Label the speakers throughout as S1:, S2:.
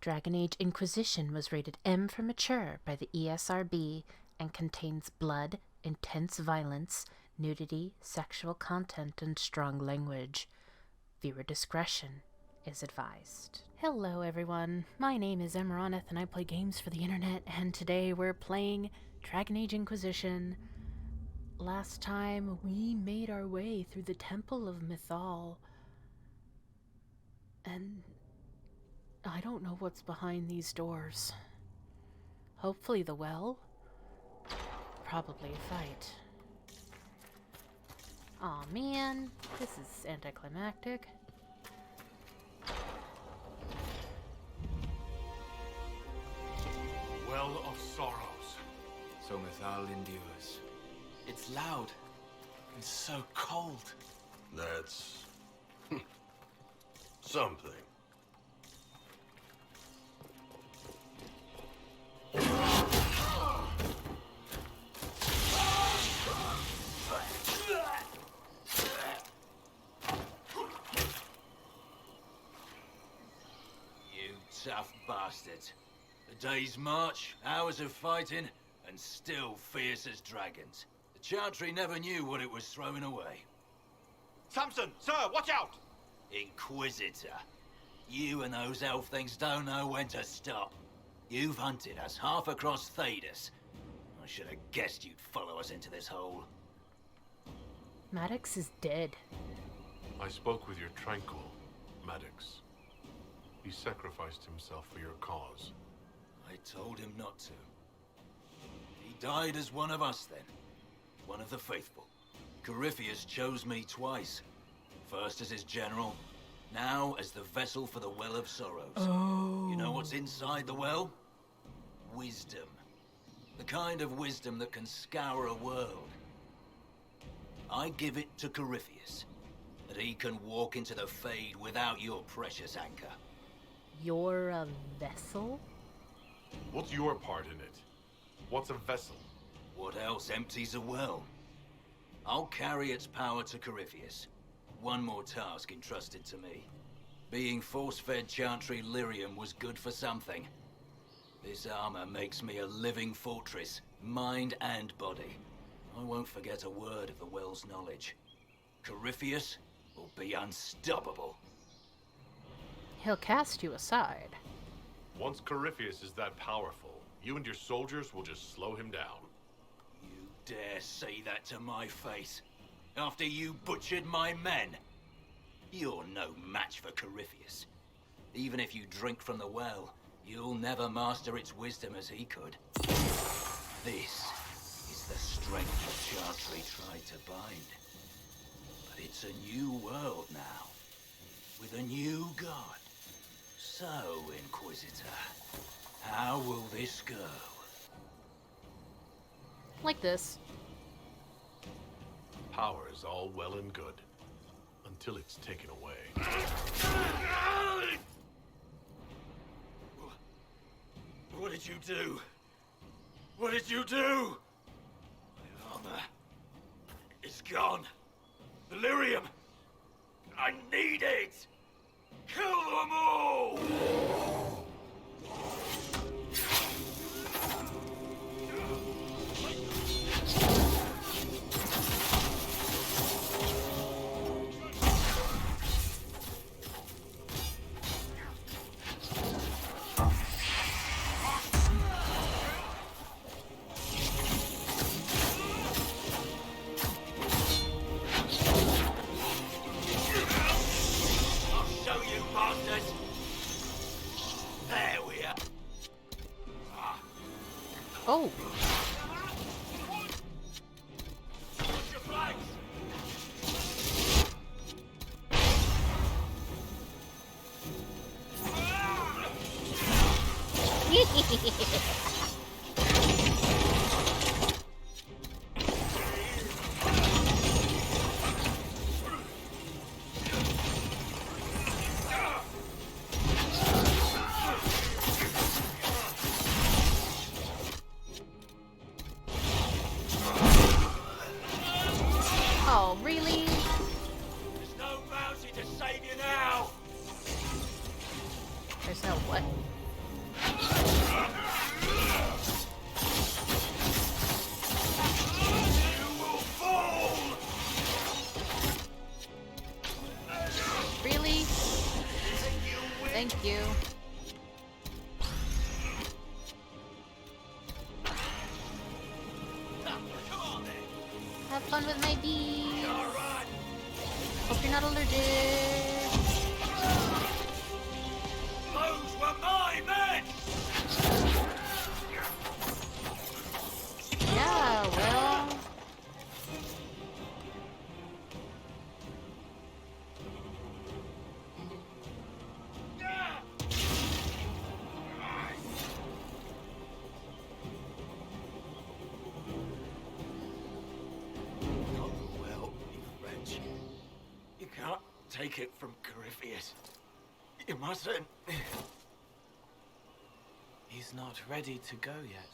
S1: Dragon Age Inquisition was rated M for mature by the ESRB and contains blood, intense violence, nudity, sexual content, and strong language. Viewer discretion is advised. Hello everyone, my name is Amaronith and I play games for the internet, and today we're playing Dragon Age Inquisition. Last time we made our way through the Temple of Mythal, and I don't know what's behind these doors. Hopefully the well. Probably a fight. Aw man, this is anticlimactic.
S2: Well of Sorrows.
S3: So Mythal endures. It's loud and so cold.
S2: That's something.
S4: You tough bastards. A day's march, hours of fighting, and still fierce as dragons. The Chantry never knew what it was throwing away.
S5: Samson, sir, watch out!
S4: Inquisitor. You and those elf things don't know when to stop. You've hunted us half across Thedas. I should have guessed you'd follow us into this hole.
S1: Maddox is dead.
S2: I spoke with your Tranquil, Maddox. He sacrificed himself for your cause.
S4: I told him not to. He died as one of us then. One of the faithful. Corypheus chose me twice. First as his general, now as the vessel for the Well of Sorrows.
S1: Oh.
S4: You know what's inside the well? Wisdom. The kind of wisdom that can scour a world. I give it to Corypheus, that he can walk into the Fade without your precious anchor.
S1: You're a vessel?
S2: What's your part in it? What's a vessel?
S4: What else empties a well? I'll carry its power to Corypheus. One more task entrusted to me. Being force-fed Chantry lyrium was good for something. This armor makes me a living fortress, mind and body. I won't forget a word of the well's knowledge. Corypheus will be unstoppable.
S1: He'll cast you aside.
S2: Once Corypheus is that powerful, you and your soldiers will just slow him down.
S4: You dare say that to my face? After you butchered my men? You're no match for Corypheus. Even if you drink from the well, you'll never master its wisdom as he could. This is the strength the Chantry tried to bind. But it's a new world now, with a new god. So, Inquisitor, how will this go?
S1: Like this.
S2: Power is all well and good, until it's taken away.
S4: What did you do? What did you do? My armor. It's gone. Delirium. I need it. Kill them all!
S1: Oh. Oh, really?
S4: There's no bounty to save you now!
S1: There's no what? Thank you.
S4: Come on then.
S1: Have fun with my bees.
S4: All right.
S1: Hope you're not allergic.
S4: Those were my men.
S1: Yeah, well.
S4: Oh, well, you French. You can't take it from Corypheus. You mustn't.
S3: He's not ready to go yet.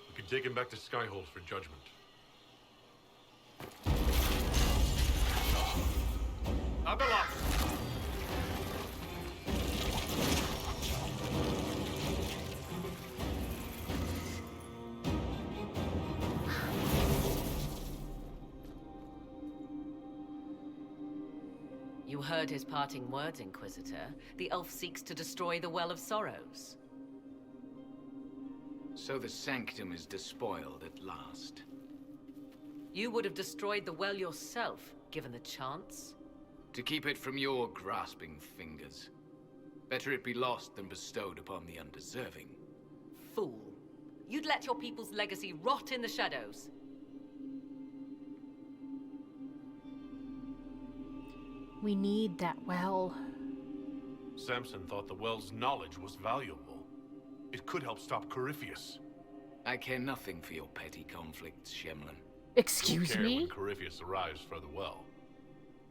S2: We can take him back to Skyhold for judgment.
S5: Abeloth!
S6: You heard his parting words, Inquisitor. The elf seeks to destroy the Well of Sorrows.
S3: So the sanctum is despoiled at last.
S6: You would have destroyed the well yourself, given the chance.
S3: To keep it from your grasping fingers. Better it be lost than bestowed upon the undeserving.
S6: Fool. You'd let your people's legacy rot in the shadows.
S1: We need that well.
S2: Samson thought the well's knowledge was valuable. It could help stop Corypheus.
S3: I care nothing for your petty conflicts, Shemlin.
S1: Excuse
S2: We'll care
S1: me?
S2: when Corypheus arrives for the well.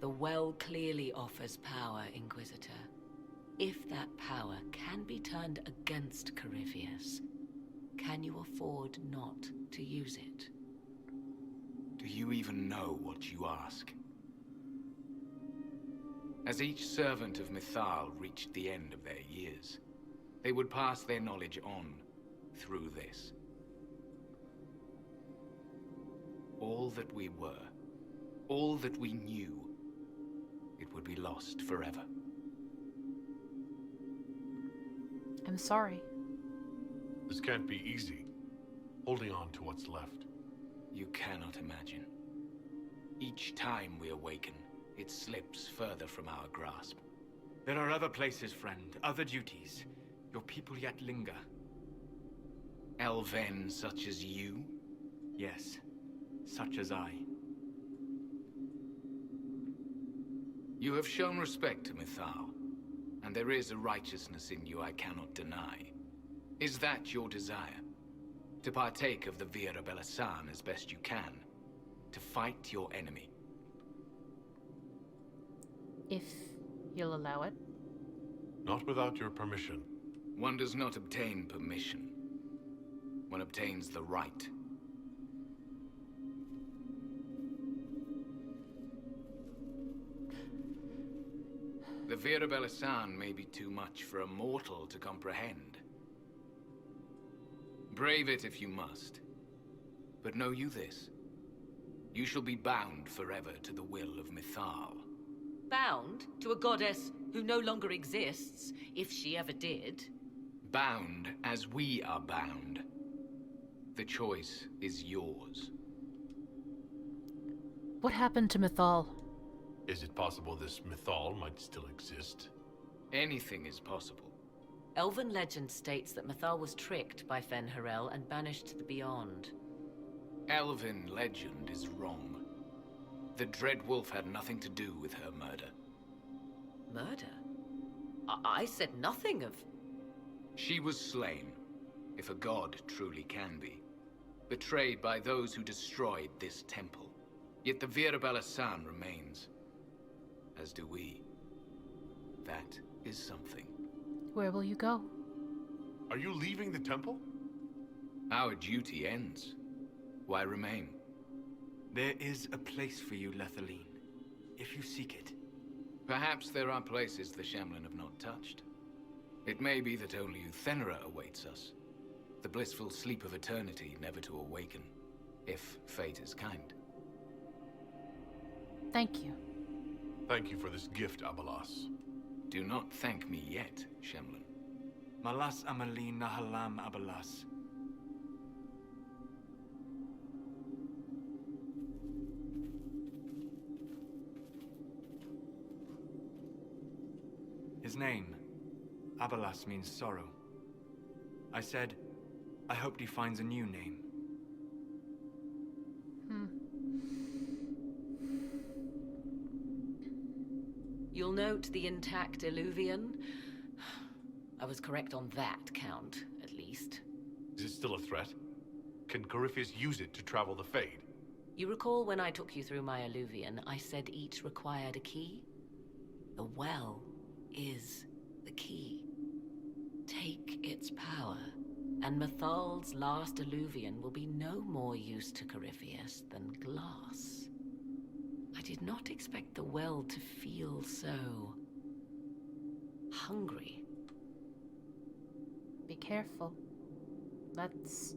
S6: The well clearly offers power, Inquisitor. If that power can be turned against Corypheus, can you afford not to use it?
S3: Do you even know what you ask? As each servant of Mythal reached the end of their years, they would pass their knowledge on through this. All that we were, all that we knew, it would be lost forever.
S1: I'm sorry.
S2: This can't be easy. Holding on to what's left.
S3: You cannot imagine. Each time we awaken, it slips further from our grasp.
S5: There are other places, friend, other duties. Your people yet linger.
S3: Elven such as you?
S5: Yes, such as I.
S3: You have shown respect to Mythal, and there is a righteousness in you I cannot deny. Is that your desire? To partake of the Vira Belasan as best you can? To fight your enemy?
S1: If you'll allow it.
S2: Not without your permission.
S3: One does not obtain permission. One obtains the right. The Vira Belasan may be too much for a mortal to comprehend. Brave it if you must. But know you this. You shall be bound forever to the will of Mythal.
S6: Bound to a goddess who no longer exists, if she ever did.
S3: Bound as we are bound. The choice is yours.
S1: What happened to Mythal?
S2: Is it possible this Mythal might still exist?
S3: Anything is possible.
S6: Elven legend states that Mythal was tricked by Fen-Harel and banished to the Beyond.
S3: Elven legend is wrong. The Dread Wolf had nothing to do with her murder.
S6: Murder? I said nothing of...
S3: She was slain, if a god truly can be. Betrayed by those who destroyed this temple. Yet the Vira Belasan remains. As do we. That is something.
S1: Where will you go?
S2: Are you leaving the temple?
S3: Our duty ends. Why remain?
S5: There is a place for you, Lethaline, if you seek it.
S3: Perhaps there are places the Shemlin have not touched. It may be that only Uthenera awaits us. The blissful sleep of eternity never to awaken, if fate is kind.
S1: Thank you.
S2: Thank you for this gift, Abelas.
S3: Do not thank me yet, Shemlin.
S5: Malas amalin nahalam abalas. His name, Abalas, means sorrow. I said, I hoped he finds a new name.
S6: You'll note the intact Illuvian. I was correct on that count, at least.
S2: Is it still a threat? Can Corypheus use it to travel the Fade?
S6: You recall when I took you through my Illuvian, I said each required a key? The well is the key. Take its power, and Mythal's last Illuvian will be no more use to Corypheus than glass. I did not expect the well to feel so hungry.
S1: Be careful. That's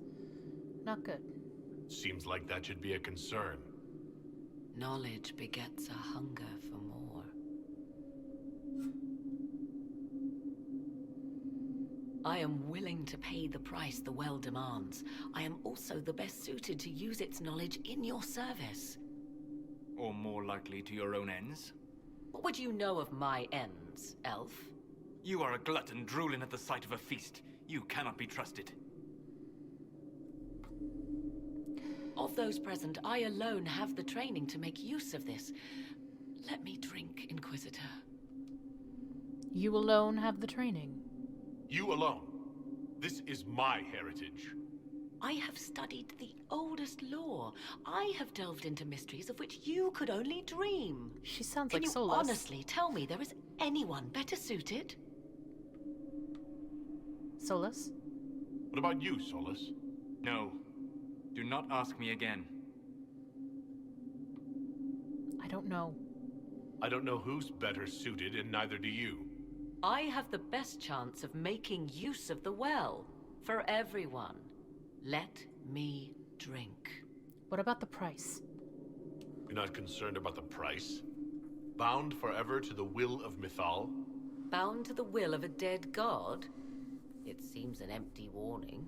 S1: not good.
S2: Seems like that should be a concern.
S6: Knowledge begets a hunger for more. I am willing to pay the price the well demands. I am also the best suited to use its knowledge in your service.
S5: Or more likely to your own ends.
S6: What would you know of my ends, elf?
S5: You are a glutton drooling at the sight of a feast. You cannot be trusted.
S6: Of those present, I alone have the training to make use of this. Let me drink, Inquisitor.
S1: You alone have the training.
S2: You alone. This is my heritage.
S6: I have studied the oldest lore. I have delved into mysteries of which you could only dream.
S1: She sounds
S6: Can
S1: like
S6: you
S1: Solus.
S6: honestly tell me there is anyone better suited?
S1: Solus?
S2: What about you, Solus?
S5: No. Do not ask me again.
S1: I don't know.
S2: I don't know who's better suited, and neither do you.
S6: I have the best chance of making use of the well. For everyone. Let me drink.
S1: What about the price?
S2: You're not concerned about the price? Bound forever to the will of Mythal?
S6: Bound to the will of a dead god? It seems an empty warning.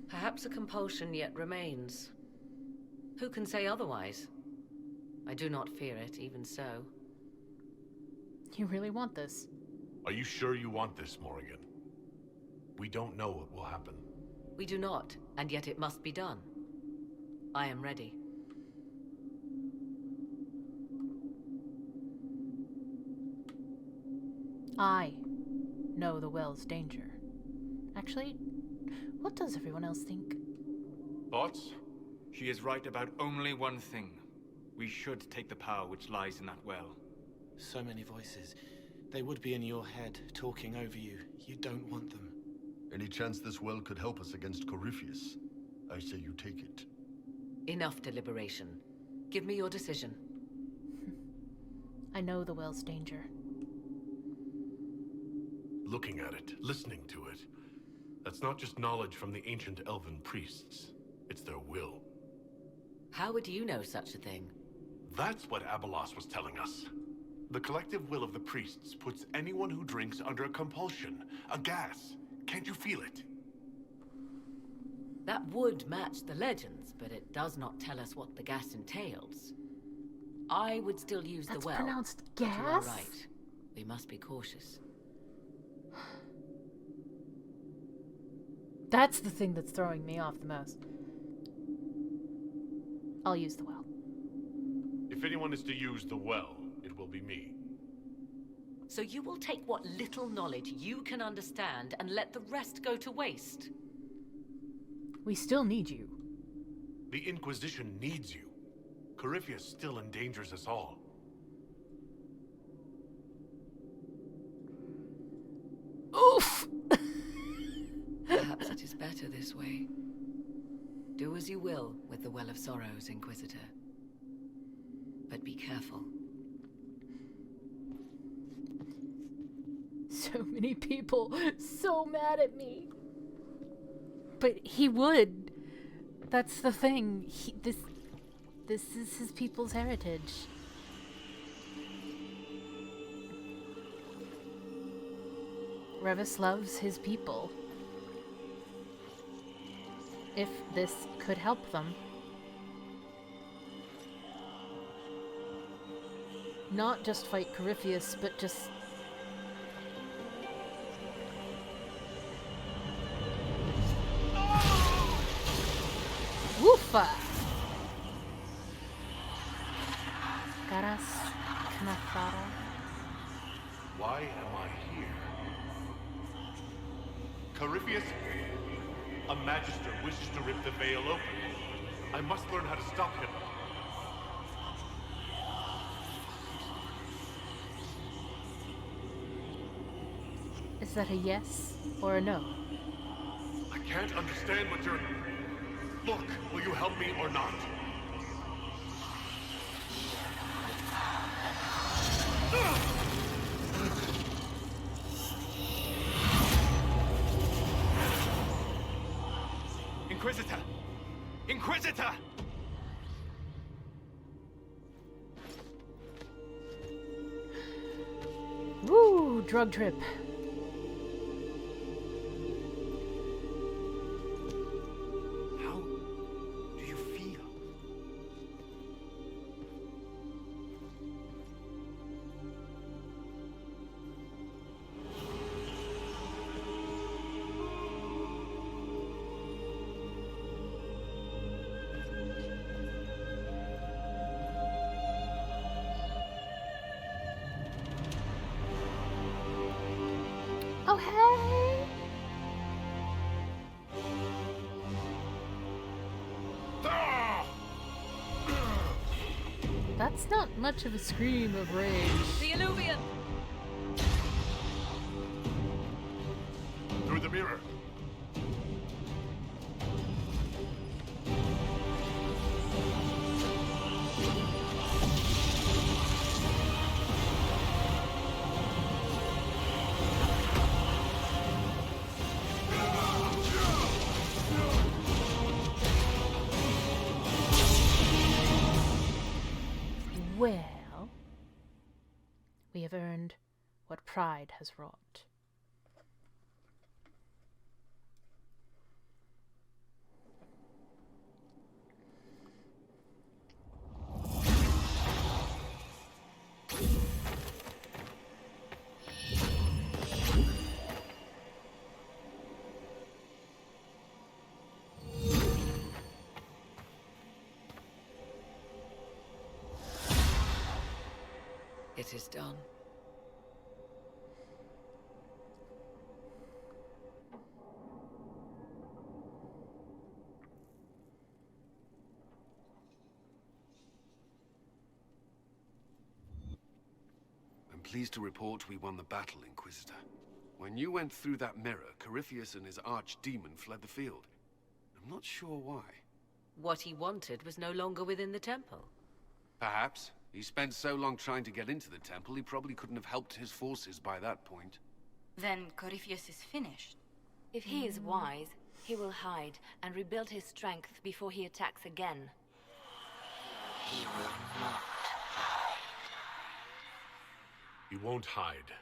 S6: Perhaps a compulsion yet remains. Who can say otherwise? I do not fear it, even so.
S1: You really want this?
S2: Are you sure you want this, Morrigan? We don't know what will happen.
S6: We do not, and yet it must be done. I am ready.
S1: I know the well's danger. Actually, what does everyone else think?
S2: Thoughts?
S5: She is right about only one thing. We should take the power which lies in that well.
S7: So many voices. They would be in your head, talking over you. You don't want them.
S8: Any chance this well could help us against Corypheus? I say you take it.
S6: Enough deliberation. Give me your decision.
S1: I know the well's danger.
S2: Looking at it, listening to it. That's not just knowledge from the ancient elven priests. It's their will.
S6: How would you know such a thing?
S2: That's what Abalos was telling us. The collective will of the priests puts anyone who drinks under a compulsion, a gas. Can't you feel it?
S6: That would match the legends, but it does not tell us what the gas entails. I would still use
S1: That's
S6: the well.
S1: pronounced
S6: but you are
S1: gas?
S6: right. We must be cautious.
S1: That's the thing that's throwing me off the most. I'll use the well.
S2: If anyone is to use the well, it will be me.
S6: So you will take what little knowledge you can understand and let the rest go to waste?
S1: We still need you.
S2: The Inquisition needs you. Corypheus still endangers us all.
S1: Oof!
S6: Perhaps it is better this way. Do as you will with the Well of Sorrows, Inquisitor. But be careful.
S1: So many people so mad at me. But he would. That's the thing. This is his people's heritage. Revas loves his people. If this could help them. Not just fight Corypheus, but just... Woofa! Garas Kanathara.
S2: Why am I here? Corypheus, a magister wishes to rip the veil open. I must learn how to stop him.
S1: Is that a yes or a no?
S2: I can't understand what you're... Look, will you help me or not?
S5: Inquisitor! Inquisitor!
S1: Woo! Drug trip.
S5: How do you feel?
S1: Oh, hey! That's not much of a scream of rage.
S6: The Illuvian!
S2: Through the mirror.
S1: Well, we have earned what pride has wrought.
S6: It is done.
S9: I'm pleased to report we won the battle, Inquisitor. When you went through that mirror, Corypheus and his archdemon fled the field. I'm not sure why.
S6: What he wanted was no longer within the temple.
S9: Perhaps. He spent so long trying to get into the temple, he probably couldn't have helped his forces by that point.
S10: Then Corypheus is finished. If he is wise, he will hide and rebuild his strength before he attacks again.
S6: He will not.
S2: He won't hide.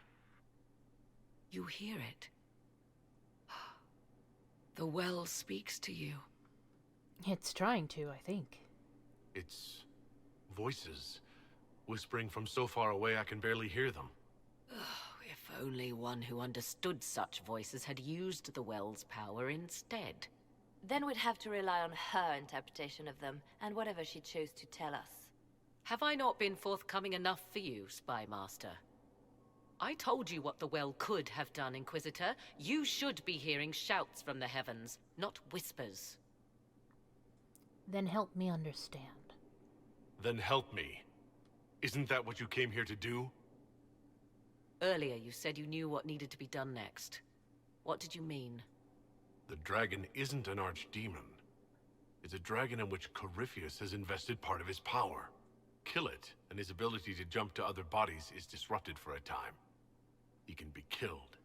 S6: You hear it. The well speaks to you.
S1: It's trying to, I think.
S2: It's... voices. Whispering from so far away I can barely hear them.
S6: If only one who understood such voices had used the well's power instead.
S10: Then we'd have to rely on her interpretation of them, and whatever she chose to tell us.
S6: Have I not been forthcoming enough for you, Spy Master? I told you what the well could have done, Inquisitor. You should be hearing shouts from the heavens, not whispers.
S1: Then help me understand.
S2: Then help me. Isn't that what you came here to do?
S6: Earlier you said you knew what needed to be done next. What did you mean?
S2: The dragon isn't an archdemon. It's a dragon in which Corypheus has invested part of his power. Kill it, and his ability to jump to other bodies is disrupted for a time. He can be killed.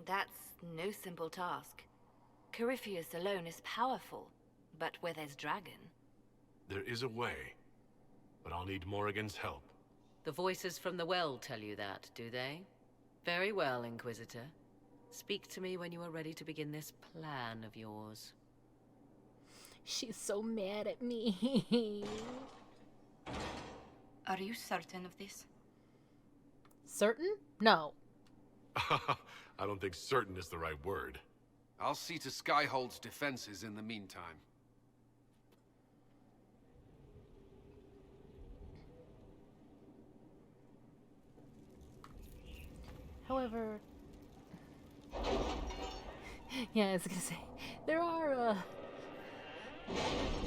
S10: That's no simple task. Corypheus alone is powerful, but where there's dragon...
S2: There is a way, but I'll need Morrigan's help.
S6: The voices from the well tell you that, do they? Very well, Inquisitor. Speak to me when you are ready to begin this plan of yours.
S1: She's so mad at me.
S10: Are you certain of this?
S1: Certain? No.
S2: I don't think certain is the right word.
S9: I'll see to Skyhold's defenses in the meantime.
S1: However... yeah, I was gonna say, there are,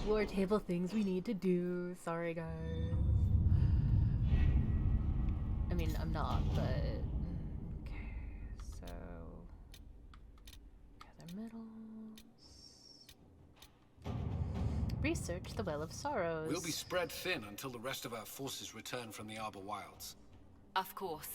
S1: war table things we need to do. Sorry, guys. I mean, I'm not, but... okay, so... gather metals... research the Well of Sorrows.
S11: We'll be spread thin until the rest of our forces return from the Arbor Wilds.
S10: Of course.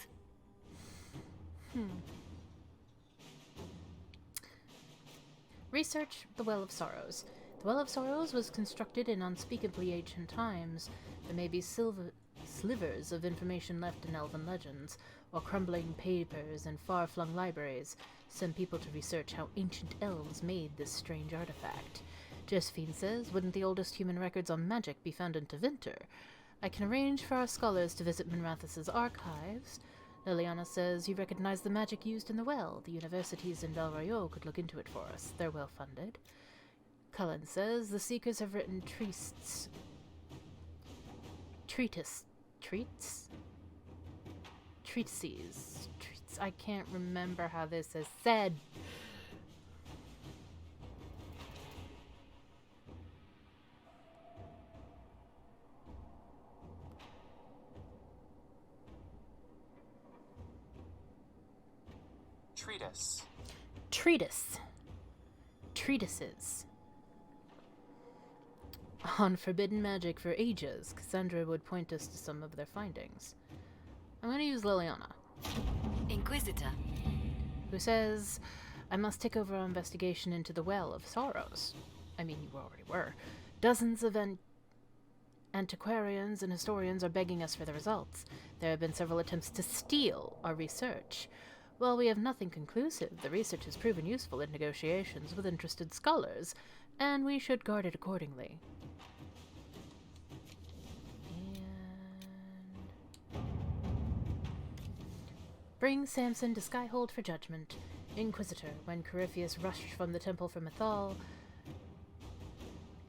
S1: Research the Well of Sorrows. The Well of Sorrows was constructed in unspeakably ancient times. There may be slivers of information left in elven legends, or crumbling papers in far-flung libraries. Send people to research how ancient elves made this strange artifact. Josephine says, wouldn't the oldest human records on magic be found in Tevinter? I can arrange for our scholars to visit Minrathous' archives. Liliana says, you recognize the magic used in the well. The universities in Del Rayo could look into it for us. They're well funded. Cullen says, the Seekers have written treatises. I can't remember how this is said. Treatises. On forbidden magic for ages, Cassandra would point us to some of their findings. I'm going to use Liliana.
S10: Inquisitor.
S1: Who says, I must take over our investigation into the Well of Sorrows. I mean, you already were. Dozens of antiquarians and historians are begging us for the results. There have been several attempts to steal our research. While we have nothing conclusive, the research has proven useful in negotiations with interested scholars, and we should guard it accordingly. And... bring Samson to Skyhold for judgment. Inquisitor, when Corypheus rushed from the temple for Mythal,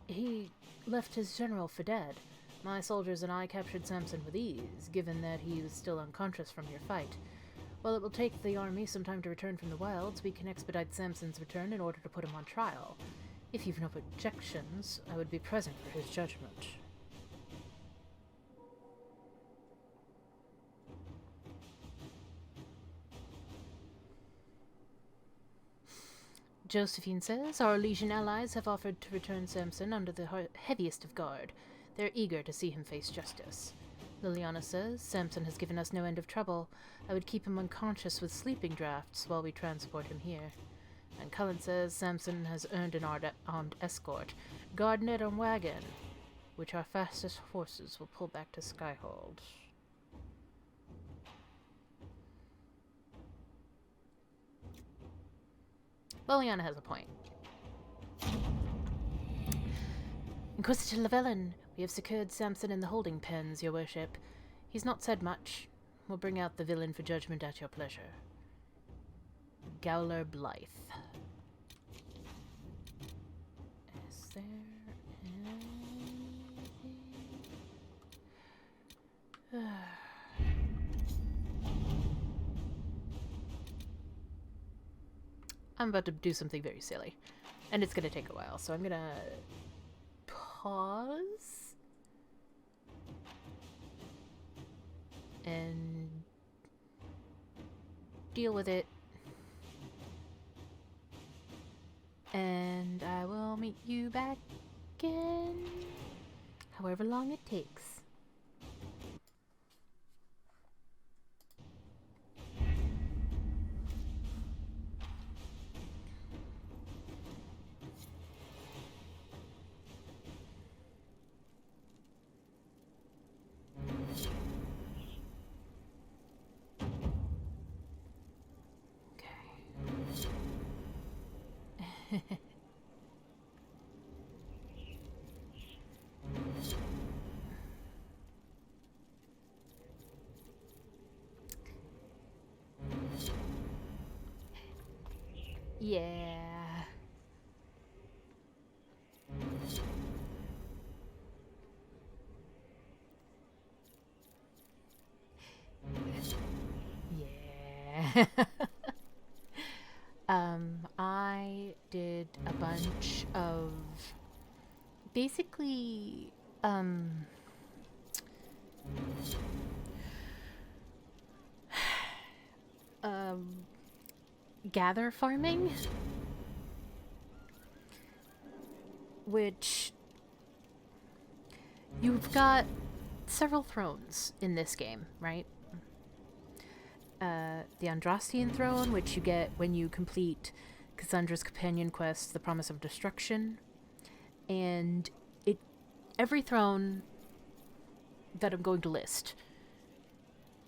S1: he left his general for dead. My soldiers and I captured Samson with ease, given that he was still unconscious from your fight. While it will take the army some time to return from the wilds, we can expedite Samson's return in order to put him on trial. If you've no objections, I would be present for his judgment. Josephine says, our Legion allies have offered to return Samson under the heaviest of guard. They're eager to see him face justice. Liliana says, Samson has given us no end of trouble. I would keep him unconscious with sleeping drafts while we transport him here. And Cullen says, Samson has earned an armed escort, Gardnet and Wagon, which our fastest horses will pull back to Skyhold. Liliana has a point. Inquisitor Llewellyn, we have secured Samson in the holding pens, your worship. He's not said much. We'll bring out the villain for judgment at your pleasure. Gowler Blythe. Is there anything? I'm about to do something very silly. And it's gonna take a while, so I'm gonna pause and deal with it, and I will meet you back in however long it takes. Yeah. Yeah. I did a bunch of basically gather farming, which you've got several thrones in this game, right? The Andrastian throne, which you get when you complete Cassandra's companion quest, The Promise of Destruction, and every throne that I'm going to list,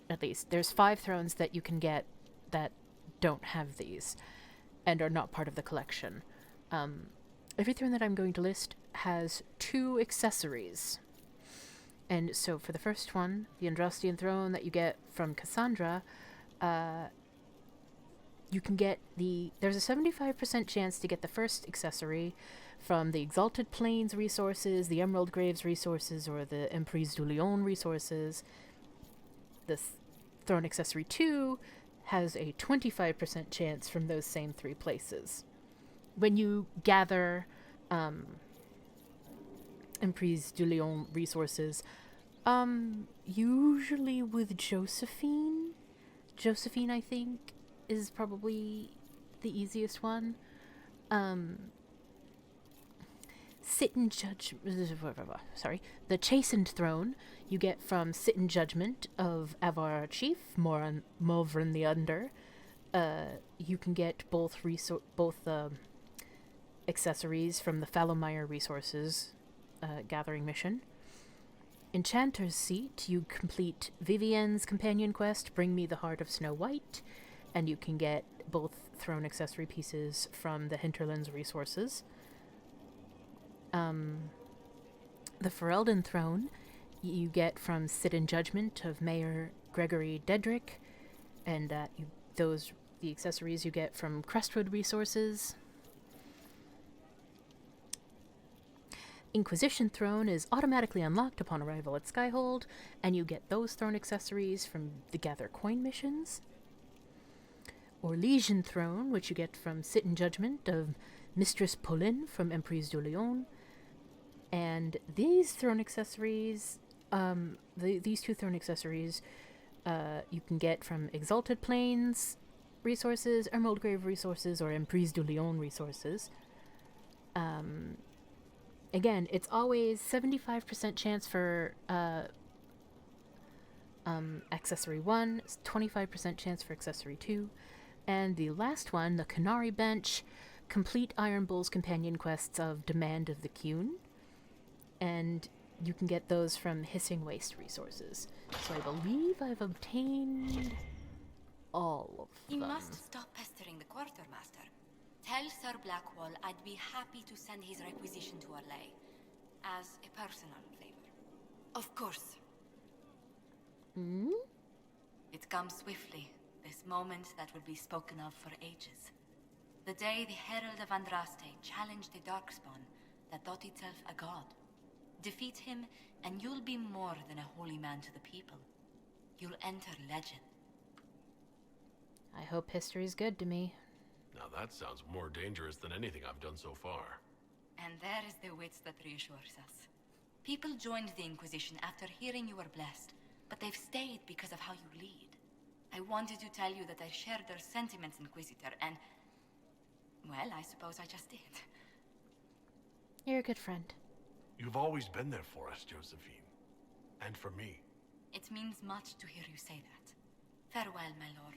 S1: at least, there's 5 thrones that you can get that don't have these and are not part of the collection. Every throne that I'm going to list has 2 accessories. And so for the first one, the Andrastian throne that you get from Cassandra, you can get there's a 75% chance to get the first accessory from the Exalted Plains resources, the Emerald Graves resources, or the Emprise du Lion resources. The throne accessory 2 has a 25% chance from those same 3 places. When you gather Emprise du Lion resources, usually with Josephine. Josephine, I think, is probably the easiest one. Sit in the Chastened Throne you get from Sit in Judgment of Avar Chief, Morvran the Under. You can get both accessories from the Fallowmire resources gathering mission. Enchanter's Seat, you complete Vivienne's companion quest, Bring Me the Heart of Snow White, and you can get both throne accessory pieces from the Hinterlands resources. The Ferelden Throne you get from Sit in Judgment of Mayor Gregory Dedrick, and the accessories you get from Crestwood resources. Inquisition Throne is automatically unlocked upon arrival at Skyhold, and you get those throne accessories from the Gather Coin missions. Or Legion Throne, which you get from Sit in Judgment of Mistress Pauline from Emprise du Lion. And these throne accessories, these 2 throne accessories, you can get from Exalted Plains resources, Emerald Grave resources, or Emprise du Lion resources. Again, it's always 75% chance for accessory 1, 25% chance for accessory 2, and the last one, the Canary Bench, complete Iron Bull's companion quests of Demand of the Cune, and you can get those from Hissing Waste resources. So I believe I've obtained all of them.
S10: You must stop pestering the quartermaster. Tell Sir Blackwall I'd be happy to send his requisition to Orlais, as a personal favor. Of course.
S1: Hmm?
S10: It comes swiftly, this moment that will be spoken of for ages. The day the Herald of Andraste challenged the Darkspawn that thought itself a god. Defeat him, and you'll be more than a holy man to the people. You'll enter legend.
S1: I hope history's good to me.
S2: Now that sounds more dangerous than anything I've done so far.
S10: And there is the wit that reassures us. People joined the Inquisition after hearing you were blessed, but they've stayed because of how you lead. I wanted to tell you that I shared their sentiments, Inquisitor, and... well, I suppose I just did.
S1: You're a good friend.
S2: You've always been there for us, Josephine. And for me.
S10: It means much to hear you say that. Farewell, my lord.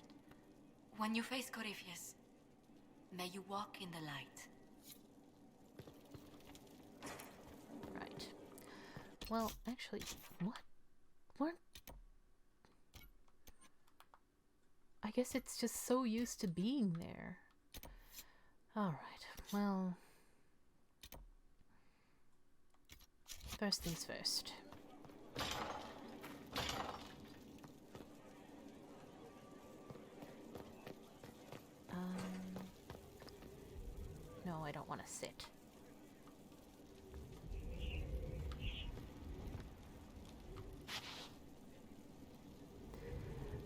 S10: When you face Corypheus, may you walk in the light.
S1: Right. Well, actually, what? I guess it's just so used to being there. Alright. Well, first things first. No, I don't want to sit.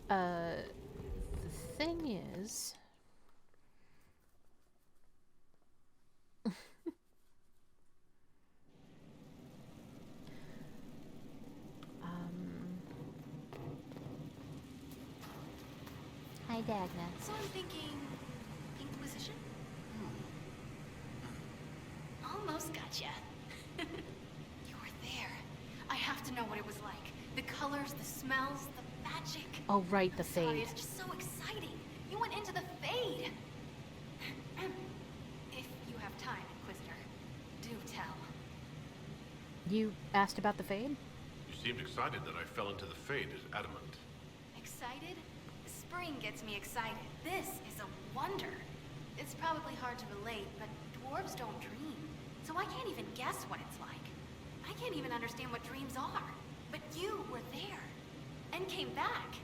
S1: The thing is... Hi, Dagna.
S10: So I'm thinking... Inquisition? Almost gotcha. You were there. I have to know what it was like. The colors, the smells, the magic.
S1: Oh, right, the
S10: Sorry,
S1: Fade.
S10: it's just so exciting. You went into the Fade. If you have time, Inquisitor, do tell.
S1: You asked about the Fade?
S2: You seemed excited that I fell into the Fade as adamant.
S10: Excited? Spring gets me excited. This is a wonder. It's probably hard to relate, but dwarves don't dream. So I can't even guess what it's like. I can't even understand what dreams are. But you were there. And came back.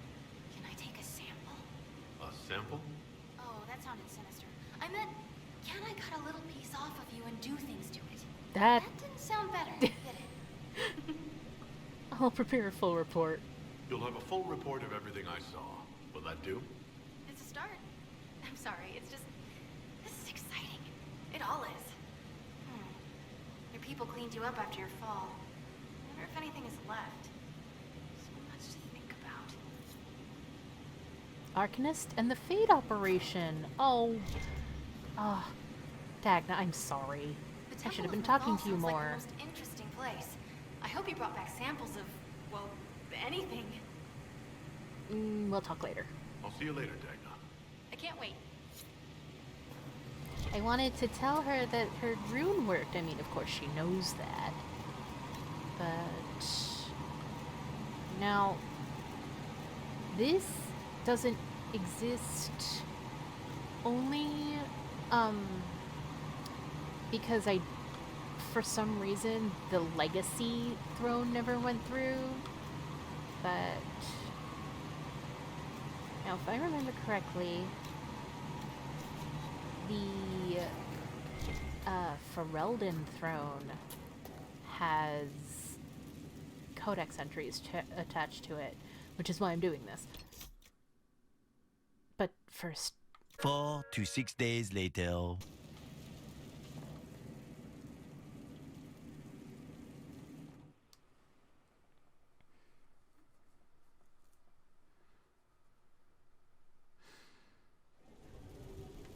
S10: Can I take a sample?
S2: A sample?
S10: Oh, that sounded sinister. I meant, can I cut a little piece off of you and do things to it?
S1: That
S10: didn't sound better, did it?
S1: I'll prepare a full report.
S2: You'll have a full report of everything I saw. Will that do?
S10: It's a start. I'm sorry, it's just... This is exciting. It all is. Your people cleaned you up after your fall. I wonder if anything is left. So much to think about.
S1: Arcanist and the Fade operation. Oh. Dagna, I'm sorry. I should have been talking to you more.
S10: Like the most interesting place. I hope you brought back samples of, well, anything.
S1: We'll talk later.
S2: I'll see you later, Dagna.
S10: I can't wait.
S1: I wanted to tell her that her rune worked. I mean, of course she knows that. But... Now... This doesn't exist only, because for some reason, the legacy throne never went through. But... Now, if I remember correctly, the Ferelden throne has codex entries attached to it, which is why I'm doing this. But first...
S12: 4 to 6 days later.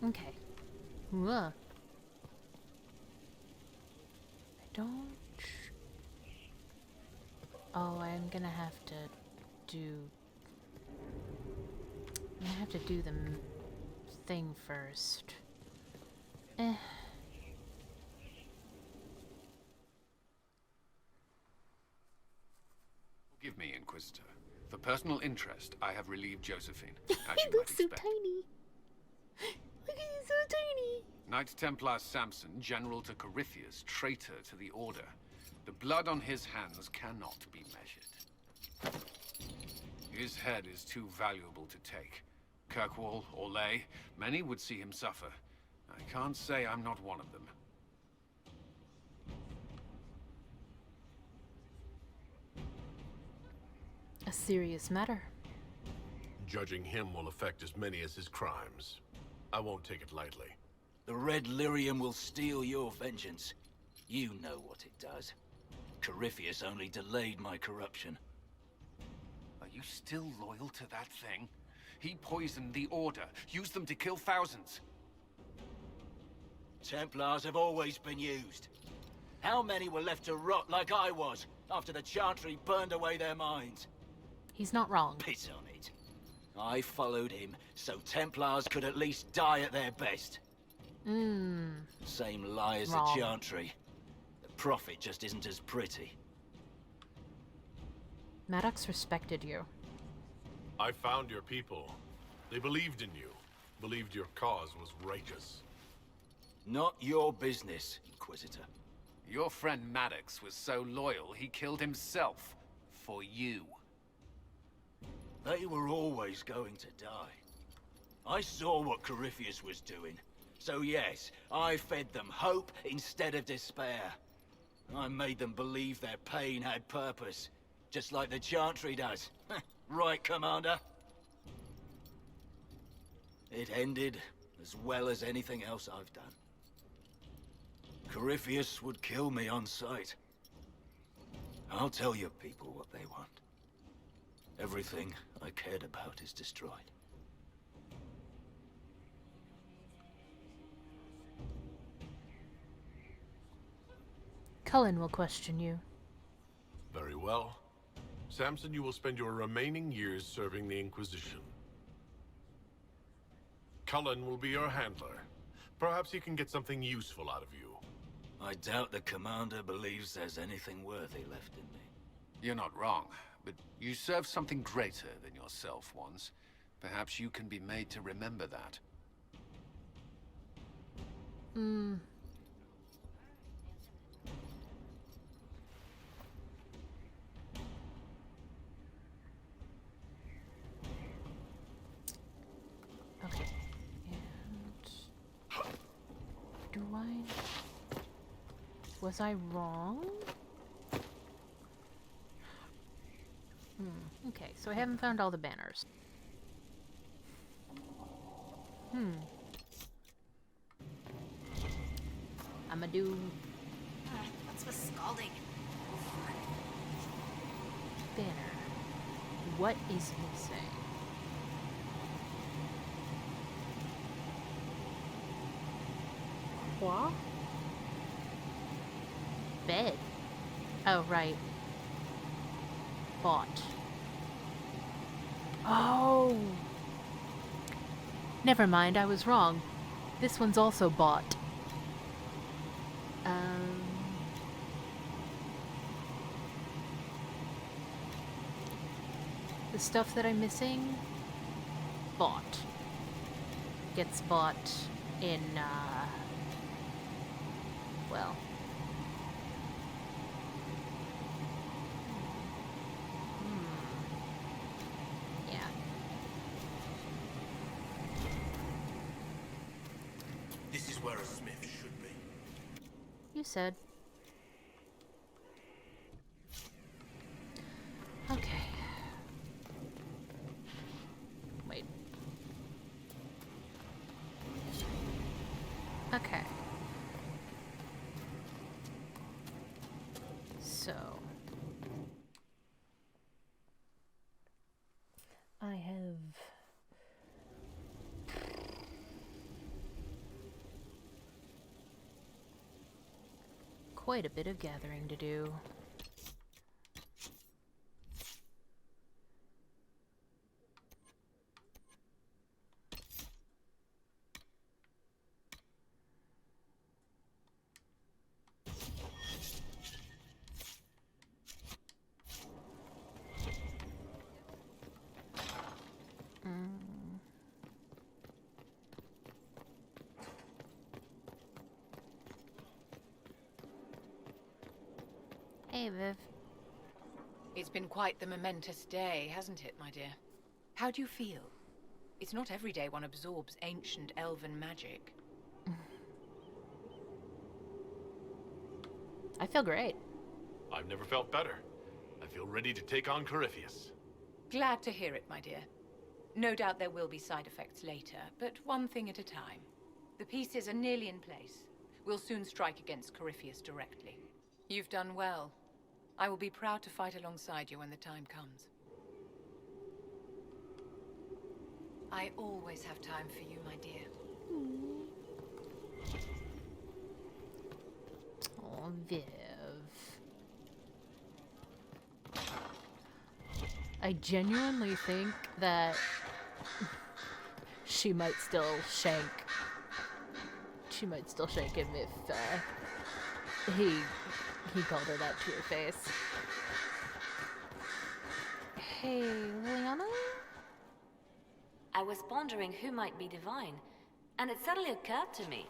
S1: Okay. I don't... Oh, I'm gonna have to do... I'm gonna have to do the thing first.
S9: Forgive me, Inquisitor. For personal interest, I have relieved Josephine, as
S1: He
S9: you
S1: looks
S9: might
S1: so
S9: expect.
S1: tiny. Look, he's so tiny.
S9: Knight Templar Samson, general to Corypheus, traitor to the Order. The blood on his hands cannot be measured. His head is too valuable to take. Kirkwall, Orlais, many would see him suffer. I can't say I'm not one of them.
S1: A serious matter.
S2: Judging him will affect as many as his crimes. I won't take it lightly.
S4: The Red Lyrium will steal your vengeance. You know what it does. Corypheus only delayed my corruption.
S9: Are you still loyal to that thing? He poisoned the Order, used them to kill thousands.
S4: Templars have always been used. How many were left to rot like I was, after the Chantry burned away their minds?
S1: He's not wrong.
S4: Piss on it. I followed him, so Templars could at least die at their best. Same lie as
S1: Wrong.
S4: the Chantry. The Prophet just isn't as pretty.
S1: Maddox respected you.
S2: I found your people. They believed in you. Believed your cause was righteous.
S4: Not your business, Inquisitor.
S9: Your friend Maddox was so loyal, he killed himself. For you.
S4: They were always going to die. I saw what Corypheus was doing. So yes, I fed them hope instead of despair. I made them believe their pain had purpose. Just like the Chantry does. Right, Commander? It ended as well as anything else I've done. Corypheus would kill me on sight. I'll tell your people what they want. Everything I cared about is destroyed.
S1: Cullen will question you.
S2: Very well. Samson, you will spend your remaining years serving the Inquisition. Cullen will be your handler. Perhaps he can get something useful out of you.
S4: I doubt the Commander believes there's anything worthy left in me.
S9: You're not wrong, but you served something greater than yourself once. Perhaps you can be made to remember that.
S1: Okay. And... do I... was I wrong? Okay, so I haven't found all the banners. I'ma do...
S10: What's with scalding?
S1: banner. What is missing? What? Bed. Oh, right. Bought. Oh! Never mind, I was wrong. This one's also bought. The stuff that I'm missing, bought. Gets bought in, well. Yeah.
S13: This is where a smith should be.
S1: You said. Okay. Wait. Okay. So. I have quite a bit of gathering to do. Hey, Viv.
S14: It's been quite the momentous day, hasn't it, my dear? How do you feel? It's not every day one absorbs ancient elven magic.
S1: I feel great.
S2: I've never felt better. I feel ready to take on Corypheus.
S14: Glad to hear it, my dear. No doubt there will be side effects later, but one thing at a time. The pieces are nearly in place. We'll soon strike against Corypheus directly. You've done well. I will be proud to fight alongside you when the time comes. I always have time for you, my dear.
S1: Oh, Viv. I genuinely think that she might still shank. She might still shank him if he called her that to her face. Hey, Liliana?
S15: I was pondering who might be divine, and it suddenly occurred to me.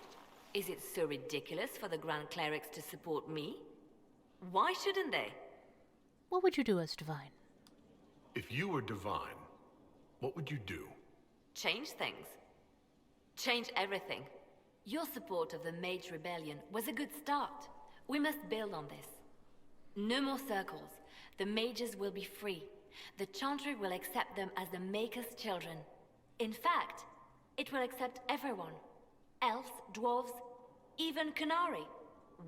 S6: Is it so ridiculous for the Grand Clerics to support me? Why shouldn't they?
S1: What would you do as Divine?
S2: If you were Divine, what would you do?
S6: Change things. Change everything. Your support of the Mage Rebellion was a good start. We must build on this. No more circles. The mages will be free. The Chantry will accept them as the Maker's children. In fact, it will accept everyone. Elves, dwarves, even Canary.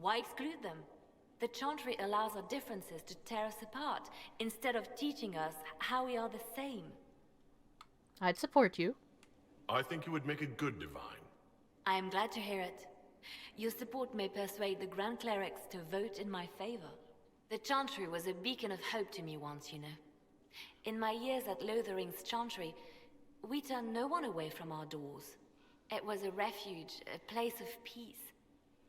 S6: Why exclude them? The Chantry allows our differences to tear us apart, instead of teaching us how we are the same.
S1: I'd support you.
S2: I think you would make a good Divine.
S6: I am glad to hear it. Your support may persuade the Grand Clerics to vote in my favor. The Chantry was a beacon of hope to me once, you know. In my years at Lothering's Chantry, we turned no one away from our doors. It was a refuge, a place of peace.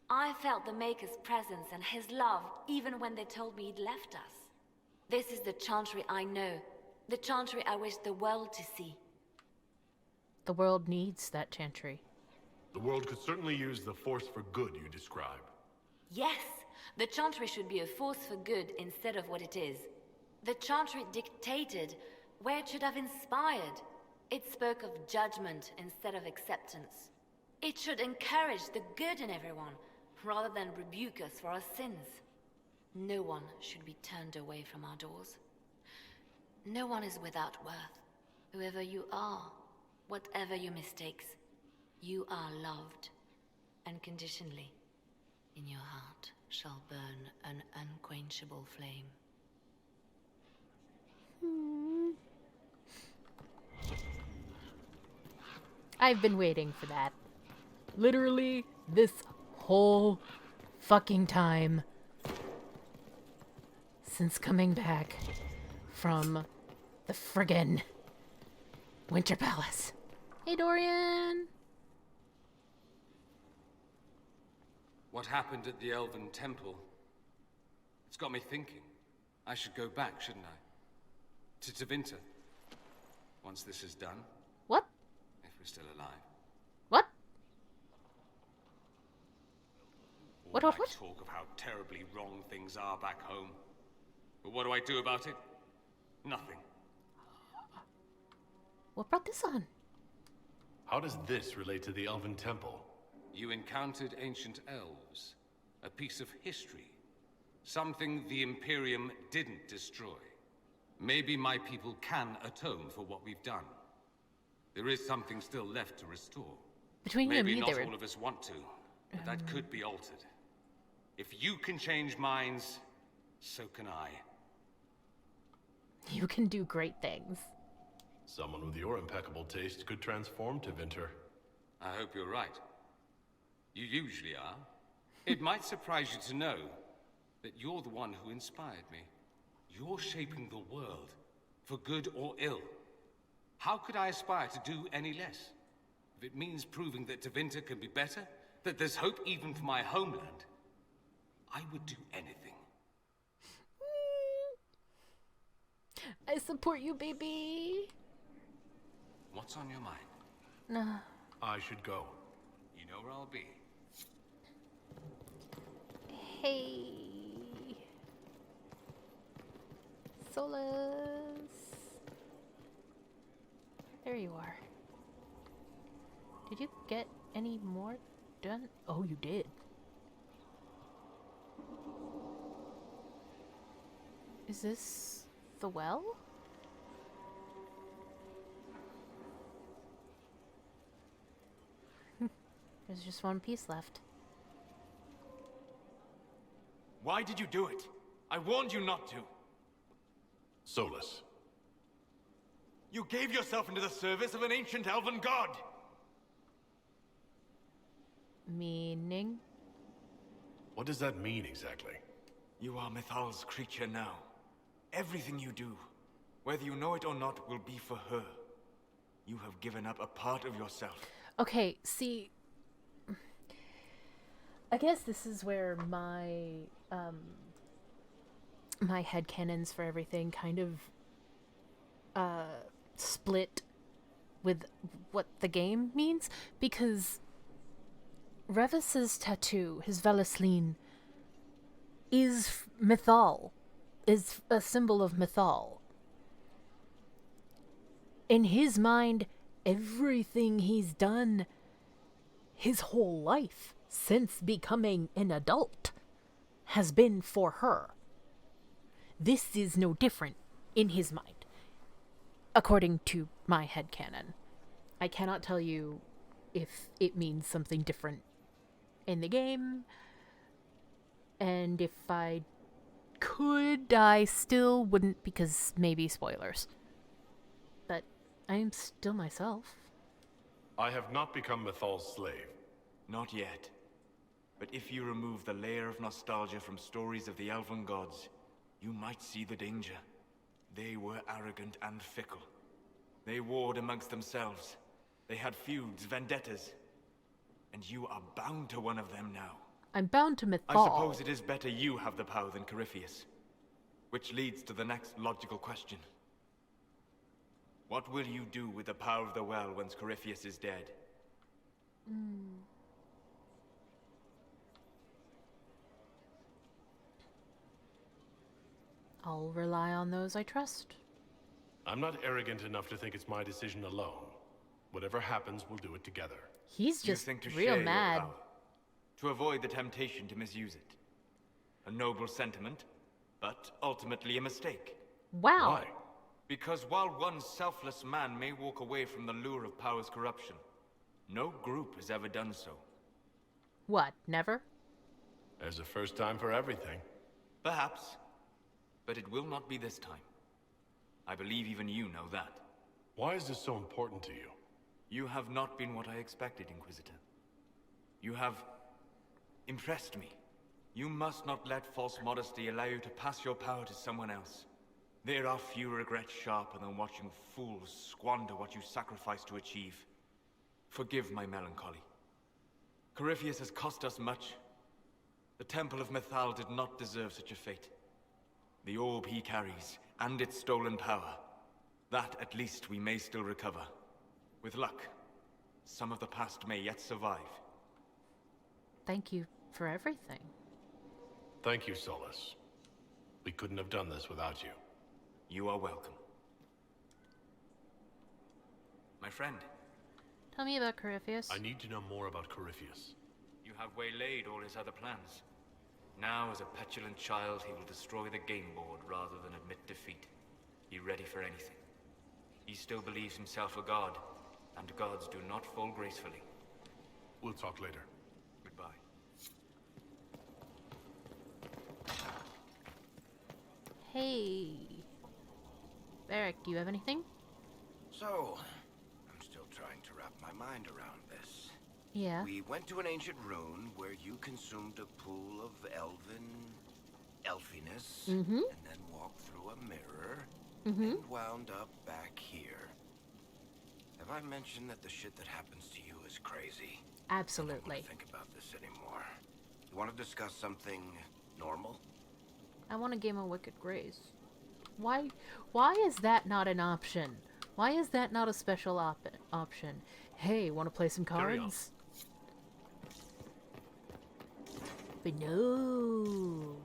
S6: I felt the Maker's presence and his love even when they told me he'd left us. This is the Chantry I know, the Chantry I wish the world to see.
S1: The world needs that Chantry.
S2: The world could certainly use the force for good you describe.
S6: Yes, the Chantry should be a force for good instead of what it is. The Chantry dictated where it should have inspired. It spoke of judgment instead of acceptance. It should encourage the good in everyone, rather than rebuke us for our sins. No one should be turned away from our doors. No one is without worth. Whoever you are, whatever your mistakes, you are loved, unconditionally. In your heart shall burn an unquenchable flame.
S1: I've been waiting for that. Literally, this whole fucking time. Since coming back from the friggin' Winter Palace. Hey, Dorian!
S15: What happened at the Elven Temple? It's got me thinking. I should go back, shouldn't I? To Tevinter. Once this is done.
S1: What?
S15: If we're still alive.
S1: What?
S15: What? Talk of how terribly wrong things are back home. But what do I do about it? Nothing.
S1: What brought this on?
S2: How does this relate to the Elven Temple?
S15: You encountered ancient elves. A piece of history. Something the Imperium didn't destroy. Maybe my people can atone for what we've done. There is something still left to restore.
S1: Between you and me,
S15: maybe not all of us want to, but that could be altered. If you can change minds, so can I.
S1: You can do great things.
S2: Someone with your impeccable taste could transform Tevinter.
S15: I hope you're right. You usually are. It might surprise you to know that you're the one who inspired me. You're shaping the world, for good or ill. How could I aspire to do any less? If it means proving that Tevinter can be better, that there's hope even for my homeland, I would do anything.
S1: I support you, baby.
S15: What's on your mind?
S1: No.
S2: I should go.
S15: You know where I'll be.
S1: Hey. Solus. There you are. Did you get any more done? Oh, you did. Is this the well? There's just one piece left.
S5: Why did you do it? I warned you not to.
S2: Solus.
S5: You gave yourself into the service of an ancient elven god!
S1: Meaning?
S2: What does that mean exactly?
S5: You are Mythal's creature now. Everything you do, whether you know it or not, will be for her. You have given up a part of yourself.
S1: Okay, see... I guess this is where my my headcanons for everything kind of split with what the game means, because Revas's tattoo, his Velasline, is Mythal, is a symbol of Mythal. In his mind, everything he's done his whole life since becoming an adult has been for her. This is no different in his mind, according to my headcanon. I cannot tell you if it means something different in the game, and if I could, I still wouldn't, because maybe spoilers. But I am still myself.
S2: I have not become Mythal's slave.
S5: Not yet. But if you remove the layer of nostalgia from stories of the elven gods, you might see the danger. They were arrogant and fickle. They warred amongst themselves. They had feuds, vendettas. And you are bound to one of them now.
S1: I'm bound to Mythal.
S5: I suppose it is better you have the power than Corypheus. Which leads to the next logical question. What will you do with the power of the well once Corypheus is dead?
S1: I'll rely on those I trust.
S2: I'm not arrogant enough to think it's my decision alone. Whatever happens, we'll do it together.
S1: He's just
S5: you think to
S1: real
S5: share
S1: mad.
S5: Your power, to avoid the temptation to misuse it. A noble sentiment, but ultimately a mistake.
S1: Wow.
S2: Why?
S5: Because while one selfless man may walk away from the lure of power's corruption, no group has ever done so.
S1: What, never?
S2: There's a first time for everything.
S5: Perhaps. But it will not be this time. I believe even you know that.
S2: Why is this so important to you?
S5: You have not been what I expected, Inquisitor. You have impressed me. You must not let false modesty allow you to pass your power to someone else. There are few regrets sharper than watching fools squander what you sacrifice to achieve. Forgive my melancholy. Corypheus has cost us much. The Temple of Mythal did not deserve such a fate. The orb he carries, and its stolen power, that at least we may still recover. With luck, some of the past may yet survive.
S1: Thank you for everything.
S2: Thank you, Solus. We couldn't have done this without you.
S5: You are welcome. My friend.
S1: Tell me about Corypheus.
S2: I need to know more about Corypheus.
S5: You have waylaid all his other plans. Now, as a petulant child, he will destroy the game board rather than admit defeat. Be ready for anything. He still believes himself a god, and gods do not fall gracefully.
S2: We'll talk later.
S5: Goodbye.
S1: Hey. Varric, do you have anything?
S16: So, I'm still trying to wrap my mind around this.
S1: Yeah.
S16: We went to an ancient rune where you consumed a pool of elfiness, and then walked through a mirror, and wound up back here. Have I mentioned that the shit that happens to you is crazy?
S1: Absolutely.
S16: I don't want to think about this anymore. You want to discuss something normal?
S1: I want a game of Wicked Grace. Why is that not an option? Why is that not a special option? Hey, want to play some cards? But no.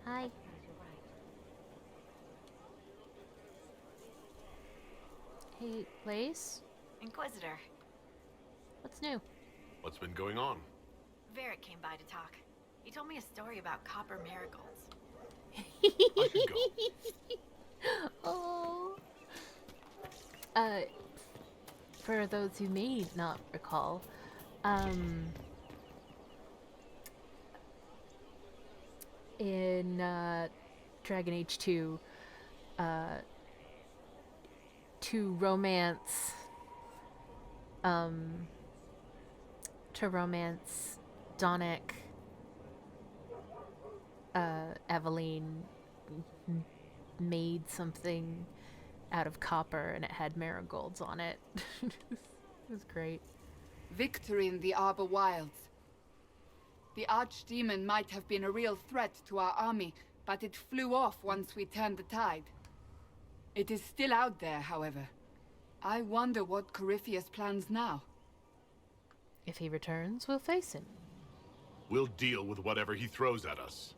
S1: Hi. Hey, Lace?
S17: Inquisitor.
S1: What's new?
S2: What's been going on?
S17: Varric came by to talk. He told me a story about copper marigolds.
S2: I should go.
S1: Oh. For those who may not recall, in Dragon Age 2, to romance Donic, Eveline made something out of copper and it had marigolds on it. It was great.
S18: Victory in the Arbor Wilds. The Archdemon might have been a real threat to our army, but it flew off once we turned the tide. It is still out there, however. I wonder what Corypheus plans now.
S1: If he returns, we'll face him.
S2: We'll deal with whatever he throws at us.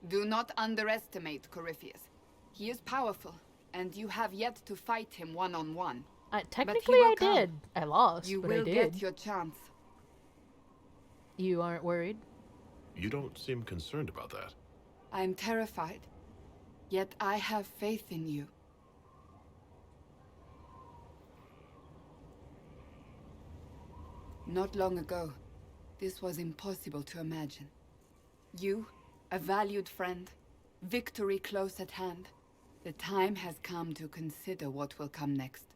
S18: Do not underestimate Corypheus. He is powerful, and you have yet to fight him one-on-one.
S1: Technically, I did. I lost,
S18: you
S1: but I
S18: will
S1: did.
S18: get your chance.
S1: You aren't worried?
S2: You don't seem concerned about that.
S18: I am terrified, yet I have faith in you. Not long ago, this was impossible to imagine. You, a valued friend, victory close at hand. The time has come to consider what will come next.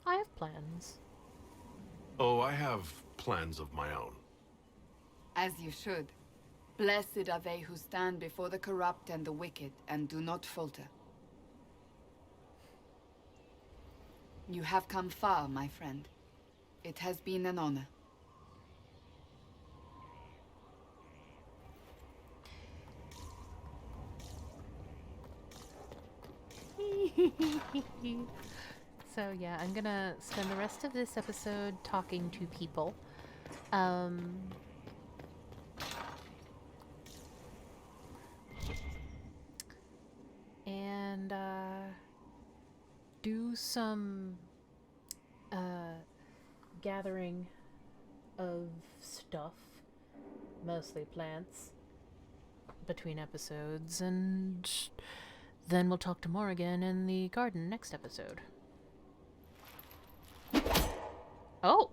S1: I have plans.
S2: Oh, I have plans of my own.
S18: As you should. Blessed are they who stand before the corrupt and the wicked, and do not falter. You have come far, my friend. It has been an honor.
S1: So yeah, I'm gonna spend the rest of this episode talking to people. And do some gathering of stuff, mostly plants, between episodes, and then we'll talk to Morrigan in the garden next episode. Oh!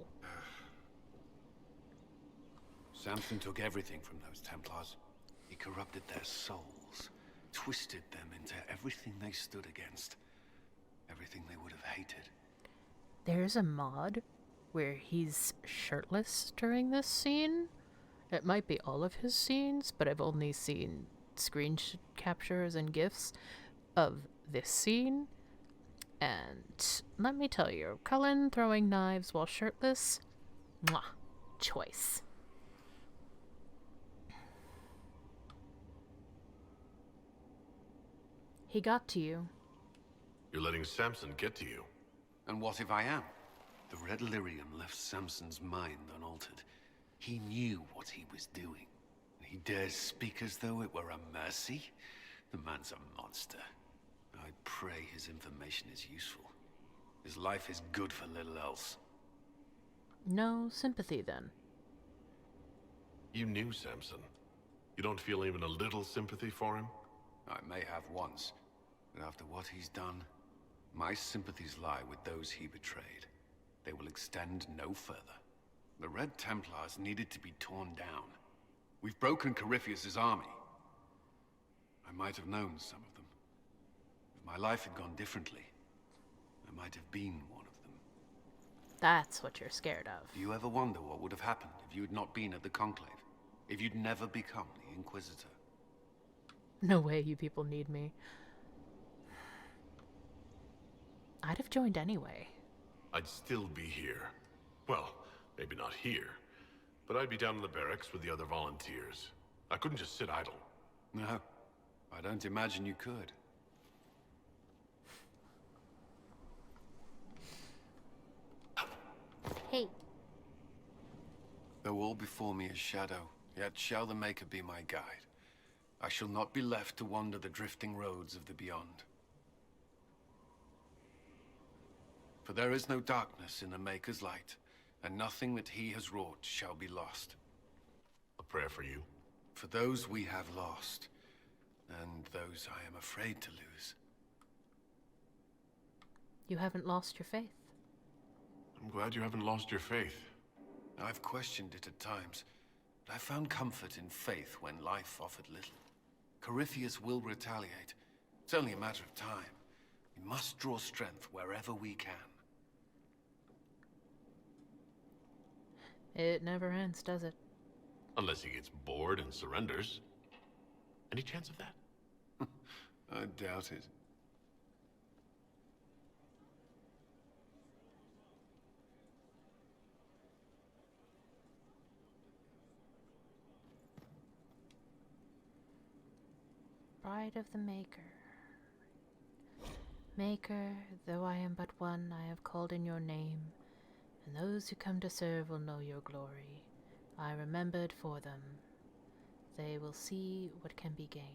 S9: Samson took everything from those Templars. He corrupted their souls, twisted them into everything they stood against, everything they would have hated.
S1: There's a mod where he's shirtless during this scene. It might be all of his scenes, but I've only seen screen captures and GIFs of this scene. And let me tell you, Cullen throwing knives while shirtless, mwah, choice. He got to you.
S2: You're letting Samson get to you.
S9: And what if I am? The red lyrium left Samson's mind unaltered. He knew what he was doing. He dares speak as though it were a mercy? The man's a monster. I pray his information is useful. His life is good for little else.
S1: No sympathy, then.
S2: You knew Samson. You don't feel even a little sympathy for him?
S9: I may have once, but after what he's done, my sympathies lie with those he betrayed. They will extend no further. The Red Templars needed to be torn down. We've broken Corypheus' army. I might have known some of them. If my life had gone differently, I might have been one of them.
S1: That's what you're scared of.
S9: Do you ever wonder what would have happened if you had not been at the Conclave? If you'd never become the Inquisitor?
S1: No way you people need me. I'd have joined anyway.
S2: I'd still be here. Well, maybe not here, but I'd be down in the barracks with the other volunteers. I couldn't just sit idle.
S9: No, I don't imagine you could.
S1: Hey.
S9: Though all before me is shadow, yet shall the Maker be my guide. I shall not be left to wander the drifting roads of the beyond. For there is no darkness in the Maker's light, and nothing that he has wrought shall be lost.
S2: A prayer for you.
S9: For those we have lost, and those I am afraid to lose.
S1: You haven't lost your faith.
S2: I'm glad you haven't lost your faith.
S9: I've questioned it at times, but I found comfort in faith when life offered little. Corypheus will retaliate. It's only a matter of time. We must draw strength wherever we can.
S1: It never ends, does it?
S2: Unless he gets bored and surrenders. Any chance of that?
S9: I doubt it.
S1: Bride of the Maker. Maker, though I am but one, I have called in your name, and those who come to serve will know your glory. I remembered for them. They will see what can be gained.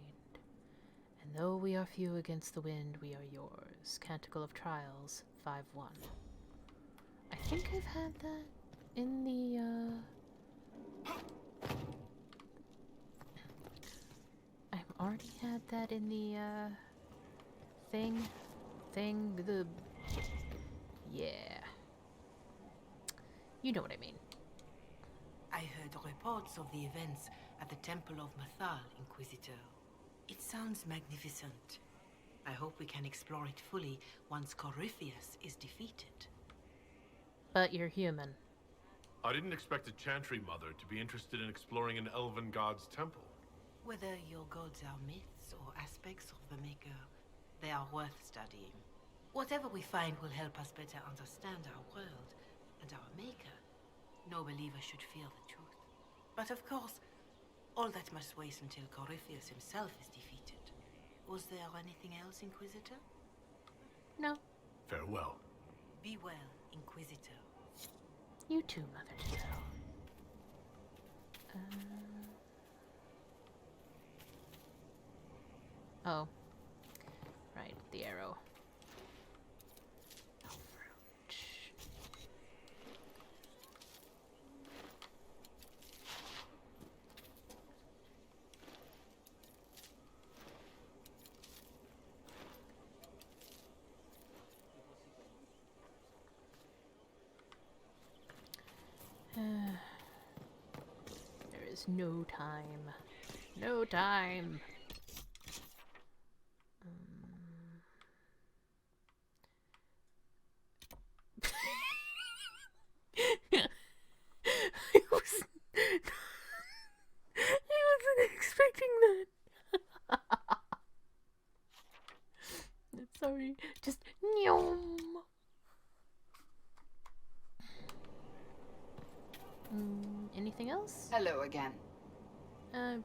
S1: And though we are few against the wind, we are yours. Canticle of Trials, 5-1. I think I've had that in the, I've already had that in the, yeah. You know what I mean.
S19: I heard reports of the events at the Temple of Mathal, Inquisitor. It sounds magnificent. I hope we can explore it fully once Corypheus is defeated.
S1: But you're human.
S2: I didn't expect a Chantry Mother to be interested in exploring an elven god's temple.
S19: Whether your gods are myths or aspects of the Maker, they are worth studying. Whatever we find will help us better understand our world and our Maker. No believer should fear the truth. But of course, all that must wait until Corypheus himself is defeated. Was there anything else, Inquisitor?
S1: No.
S2: Farewell.
S19: Be well, Inquisitor.
S1: You too, Mother Tell. Oh. Right, the arrow. There is no time. No time. I wasn't expecting that. Sorry. Just anything else?
S18: Hello again.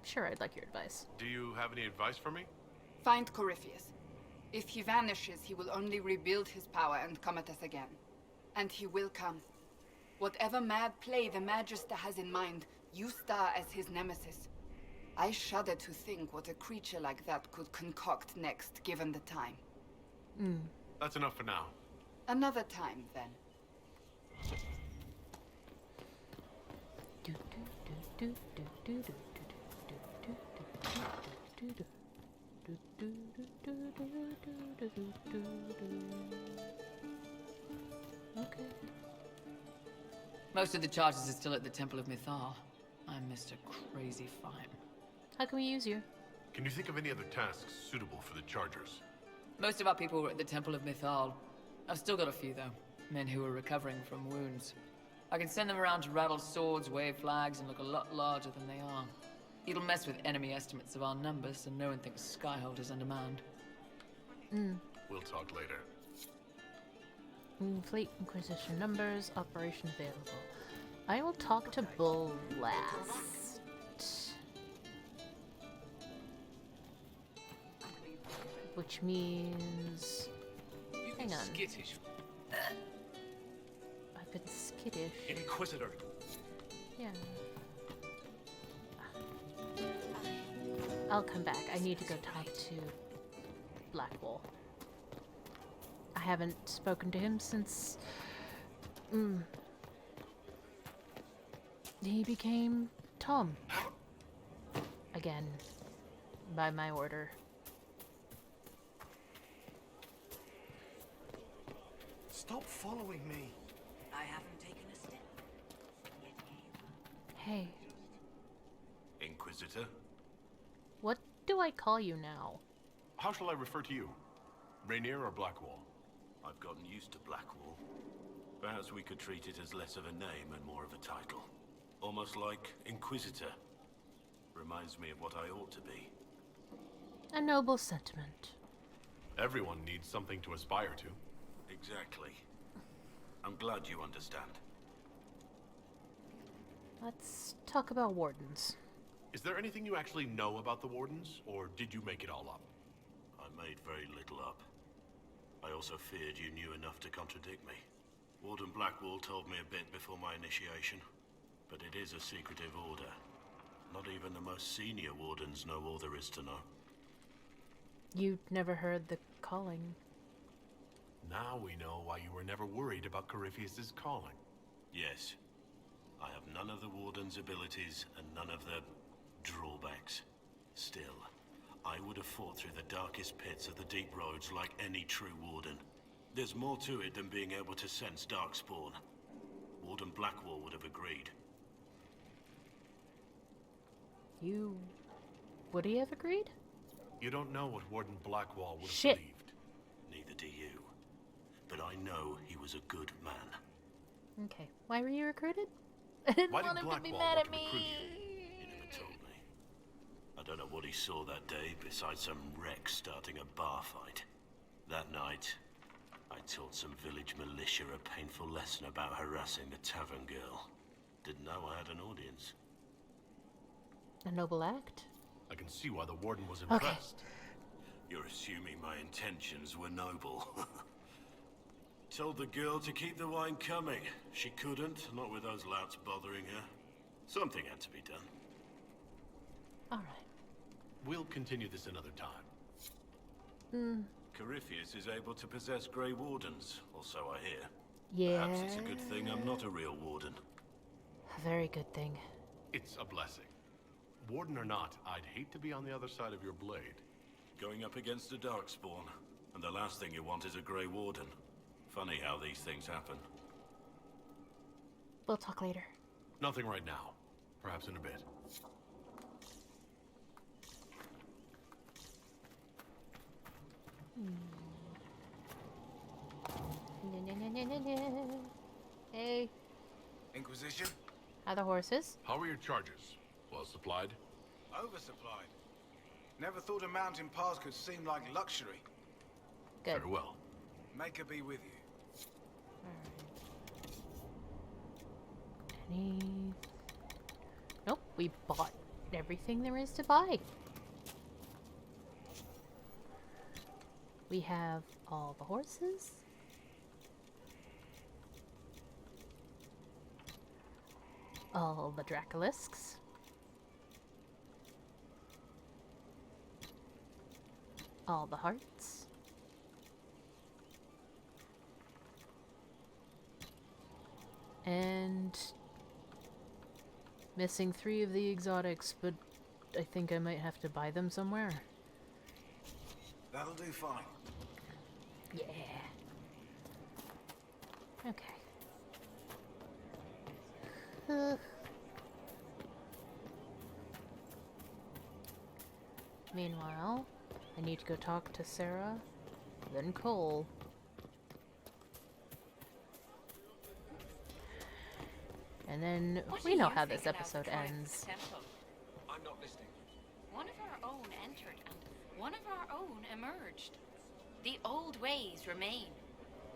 S1: Sure, I'd like your advice.
S2: Do you have any advice for me?
S18: Find Corypheus. If he vanishes, he will only rebuild his power and come at us again. And he will come. Whatever mad play the Magister has in mind, you star as his nemesis. I shudder to think what a creature like that could concoct next, given the time.
S2: That's enough for now.
S18: Another time, then.
S1: Okay.
S20: Most of the charges are still at the Temple of Mithal. I'm Mr. Crazy Fine.
S1: How can we use you?
S2: Can you think of any other tasks suitable for the Chargers?
S20: Most of our people were at the Temple of Mithal. I've still got a few, though. Men who are recovering from wounds. I can send them around to rattle swords, wave flags, and look a lot larger than they are. It'll mess with enemy estimates of our numbers, so no one thinks Skyhold is undermanned.
S2: We'll talk later.
S1: Fleet Inquisition numbers, operation available. I will talk to Bull last. Which means... Hang on.
S15: Skittish.
S1: I've been skittish.
S13: Inquisitor.
S1: Yeah. I'll come back. I need to go talk to Blackwall. I haven't spoken to him since... he became Tom. Again. By my order.
S13: Stop following me.
S19: I haven't taken a step.
S1: Hey.
S2: Inquisitor?
S1: What do I call you now?
S2: How shall I refer to you? Rainier or Blackwall?
S16: I've gotten used to Blackwall. Perhaps we could treat it as less of a name and more of a title. Almost like Inquisitor. Reminds me of what I ought to be.
S1: A noble sentiment.
S2: Everyone needs something to aspire to.
S16: Exactly. I'm glad you understand.
S1: Let's talk about wardens.
S2: Is there anything you actually know about the Wardens, or did you make it all up?
S16: I made very little up. I also feared you knew enough to contradict me. Warden Blackwall told me a bit before my initiation, but it is a secretive order. Not even the most senior Wardens know all there is to know.
S1: You never heard the calling.
S2: Now we know why you were never worried about Corypheus's calling.
S16: Yes. I have none of the Warden's abilities and none of the drawbacks. Still, I would have fought through the darkest pits of the deep roads like any true Warden. There's more to it than being able to sense Darkspawn. Warden Blackwall would have agreed.
S1: Would he have agreed?
S2: You don't know what Warden Blackwall would have
S1: Shit.
S2: believed.
S16: Neither do you. But I know he was a good man.
S1: Okay. Why were you recruited? I didn't
S2: Why
S1: want
S2: did
S1: him to be
S2: Blackwall
S1: mad
S2: want
S1: at
S2: to recruit
S1: me.
S16: He never told me. I don't know what he saw that day besides some wreck starting a bar fight. That night, I taught some village militia a painful lesson about harassing the tavern girl. Didn't know I had an audience.
S1: A noble act?
S2: I can see why the Warden was
S1: Okay.
S2: impressed.
S16: You're assuming my intentions were noble. Told the girl to keep the wine coming. She couldn't, not with those louts bothering her. Something had to be done.
S1: Alright.
S2: We'll continue this another time.
S16: Corypheus is able to possess Grey Wardens, or so I hear.
S1: Yeah.
S16: Perhaps it's a good thing I'm not a real Warden.
S1: A very good thing.
S2: It's a blessing. Warden or not, I'd hate to be on the other side of your blade.
S16: Going up against a Darkspawn, and the last thing you want is a Grey Warden. Funny how these things happen.
S1: We'll talk later.
S2: Nothing right now. Perhaps in a bit.
S1: Hey,
S13: Inquisition?
S1: how are the horses?
S2: How are your charges? Well supplied?
S13: Oversupplied. Never thought a mountain pass could seem like luxury.
S1: Good.
S2: Very well.
S13: Make her be with you.
S1: Any... Nope, we bought everything there is to buy. We have all the horses. All the Dracolisks. All the hearts. And missing 3 of the exotics, but I think I might have to buy them somewhere.
S13: That'll do fine.
S1: Yeah. Okay. Meanwhile, I need to go talk to Sarah, then Cole. And then we know how this episode ends.
S5: I'm not listening.
S10: One of our own entered and one of our own emerged. The old ways remain.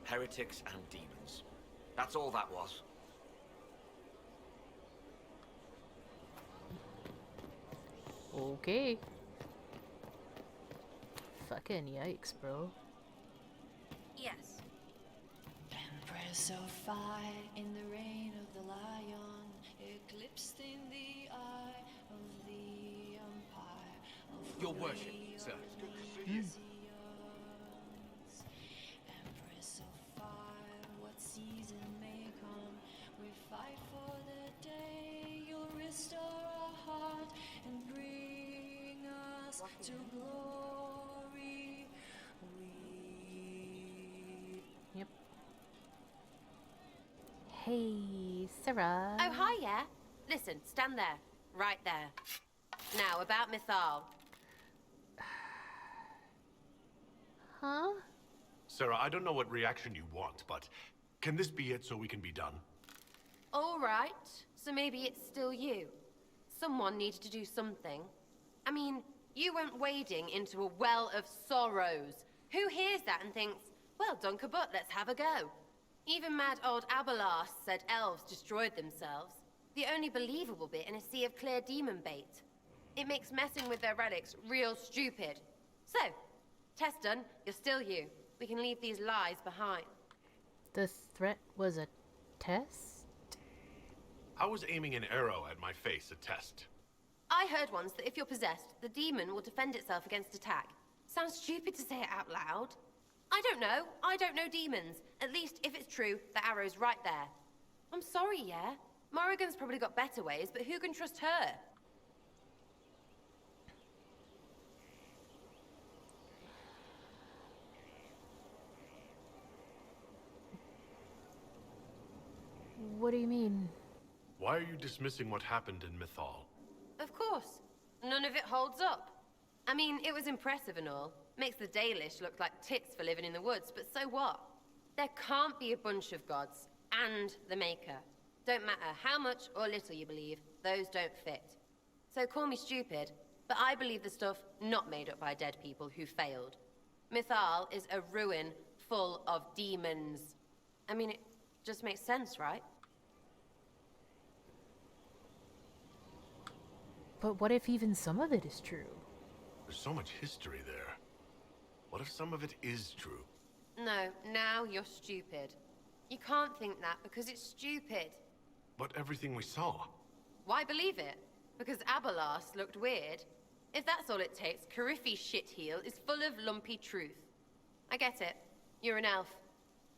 S4: Heretics and demons. That's all that was.
S1: Okay. Fucking yikes, bro.
S10: Yes.
S21: Empress of fire in the reign of the lion, eclipsed in the eye of the empire of
S5: Your worship, sir.
S21: Empress of fire, what season may come, we fight for the day you'll restore our heart and bring us to glory.
S1: Yep. Hey, Sarah.
S22: Oh, hi, yeah. Listen, stand there. Right there. Now, about Mythal.
S1: Huh?
S2: Sarah, I don't know what reaction you want, but can this be it so we can be done?
S22: All right. So maybe it's still you. Someone needed to do something. I mean, you went wading into a well of sorrows. Who hears that and thinks, well, Dunkerbutt, let's have a go? Even mad old Abelard said elves destroyed themselves. The only believable bit in a sea of clear demon bait. It makes messing with their relics real stupid. So, test done. You're still you. We can leave these lies behind.
S1: The threat was a test?
S2: How was aiming an arrow at my face a test?
S22: I heard once that if you're possessed, the demon will defend itself against attack. Sounds stupid to say it out loud. I don't know. I don't know demons. At least, if it's true, the arrow's right there. I'm sorry, yeah? Morrigan's probably got better ways, but who can trust her?
S1: What do you mean?
S2: Why are you dismissing what happened in Mythal?
S22: Of course. None of it holds up. I mean, it was impressive and all. Makes the Dalish look like tits for living in the woods, but so what? There can't be a bunch of gods and the Maker. Don't matter how much or little you believe, those don't fit. So call me stupid, but I believe the stuff not made up by dead people who failed. Mythal is a ruin full of demons. I mean, it just makes sense, right?
S1: But what if even some of it is true?
S2: There's so much history there. What if some of it is true?
S22: No, now you're stupid. You can't think that because it's stupid.
S2: But everything we saw.
S22: Why believe it? Because Abalas looked weird? If that's all it takes, Cariffi's shitheel is full of lumpy truth. I get it. You're an elf.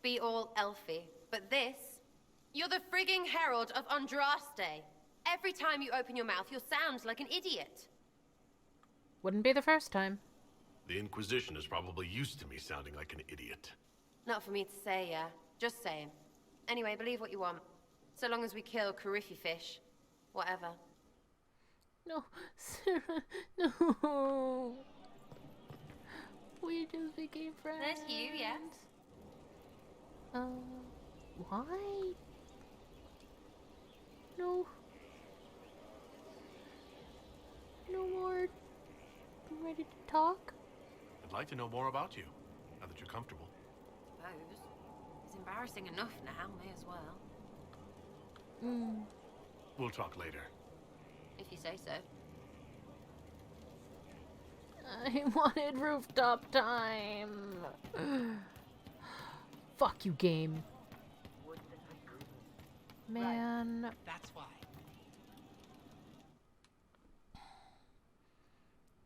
S22: Be all elfy. But this? You're the frigging herald of Andraste. Every time you open your mouth, you'll sound like an idiot.
S1: Wouldn't be the first time.
S2: The Inquisition is probably used to me sounding like an idiot.
S22: Not for me to say, yeah. Just saying. Anyway, believe what you want. So long as we kill Cariffi fish. Whatever.
S1: No, Sarah, no. We just became friends.
S22: That's you, yeah?
S1: Why? No. No more. I'm ready to talk?
S2: I'd like to know more about you, now that you're comfortable.
S22: Suppose. It's embarrassing enough now, may as well.
S2: We'll talk later.
S22: If you say so.
S1: I wanted rooftop time. Fuck you, game. Man.
S3: Right. That's why.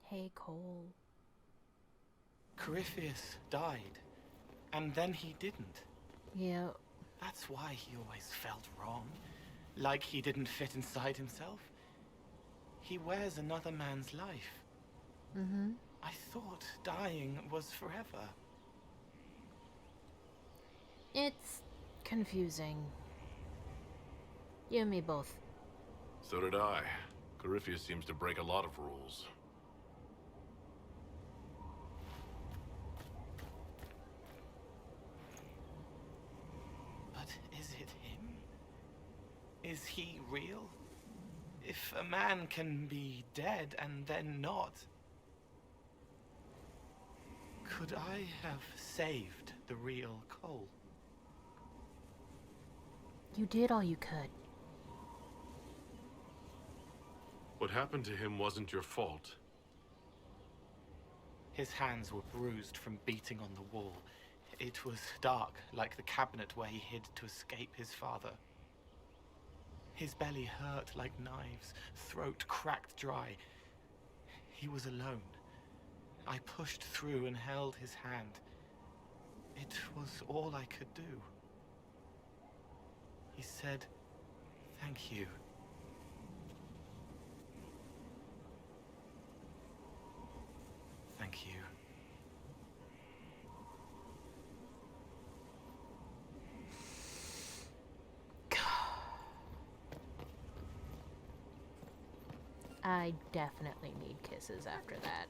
S1: Hey, Cole.
S3: Corypheus died, and then he didn't.
S1: Yeah.
S3: That's why he always felt wrong. Like he didn't fit inside himself. He wears another man's life.
S1: Mm-hmm.
S3: I thought dying was forever.
S1: It's confusing. You and me both.
S2: So did I. Corypheus seems to break a lot of rules.
S3: But is it him? Is he real? If a man can be dead and then not, could I have saved the real Cole?
S1: You did all you could.
S2: What happened to him wasn't your fault.
S3: His hands were bruised from beating on the wall. It was dark, like the cabinet where he hid to escape his father. His belly hurt like knives, throat cracked dry. He was alone. I pushed through and held his hand. It was all I could do. He said, "Thank you." Thank you.
S1: I definitely need kisses after that.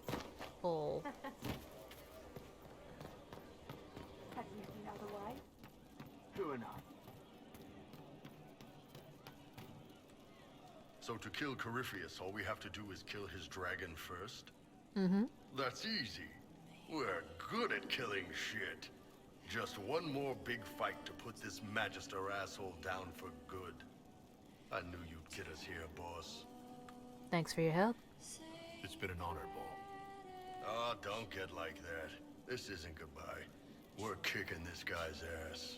S1: Full.
S7: Have you been otherwise?
S13: True enough.
S8: So to kill Corypheus, all we have to do is kill his dragon first?
S1: Mm-hmm.
S8: That's easy. We're good at killing shit. Just one more big fight to put this Magister asshole down for good. I knew you'd get us here, boss.
S1: Thanks for your help.
S21: Say
S2: It's been an honor, Bull.
S8: Oh, don't get like that. This isn't goodbye. We're kicking this guy's ass.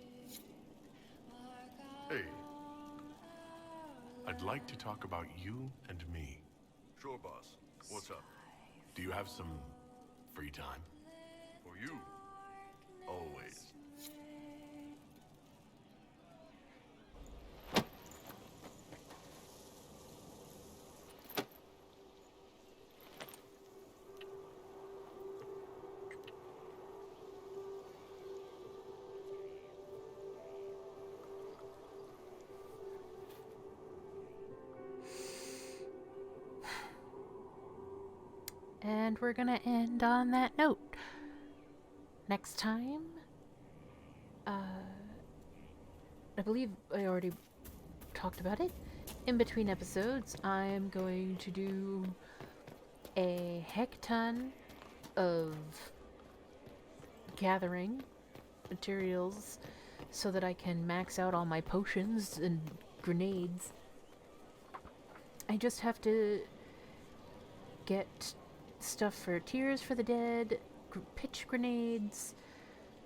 S8: Hey.
S2: I'd like to talk about you and me.
S8: Sure, boss. What's up?
S2: Do you have some free time?
S8: For you. Always.
S1: And we're gonna end on that note. Next time, I believe I already talked about it. In between episodes, I'm going to do a heck ton of gathering materials so that I can max out all my potions and grenades. I just have to get stuff for Tears for the Dead, pitch grenades,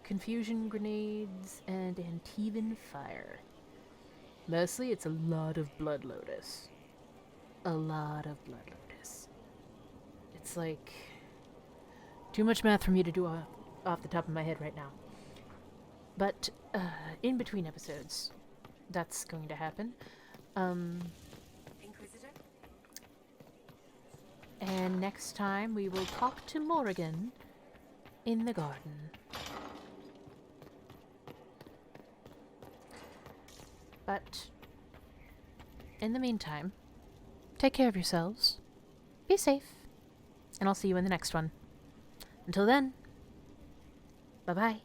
S1: confusion grenades, and Antivan fire. Mostly it's a lot of Blood Lotus. A lot of Blood Lotus. It's like too much math for me to do off the top of my head right now. But in between episodes, that's going to happen.
S10: Inquisitor?
S1: And next time we will talk to Morrigan in the garden. But in the meantime, take care of yourselves, be safe, and I'll see you in the next one. Until then, bye-bye.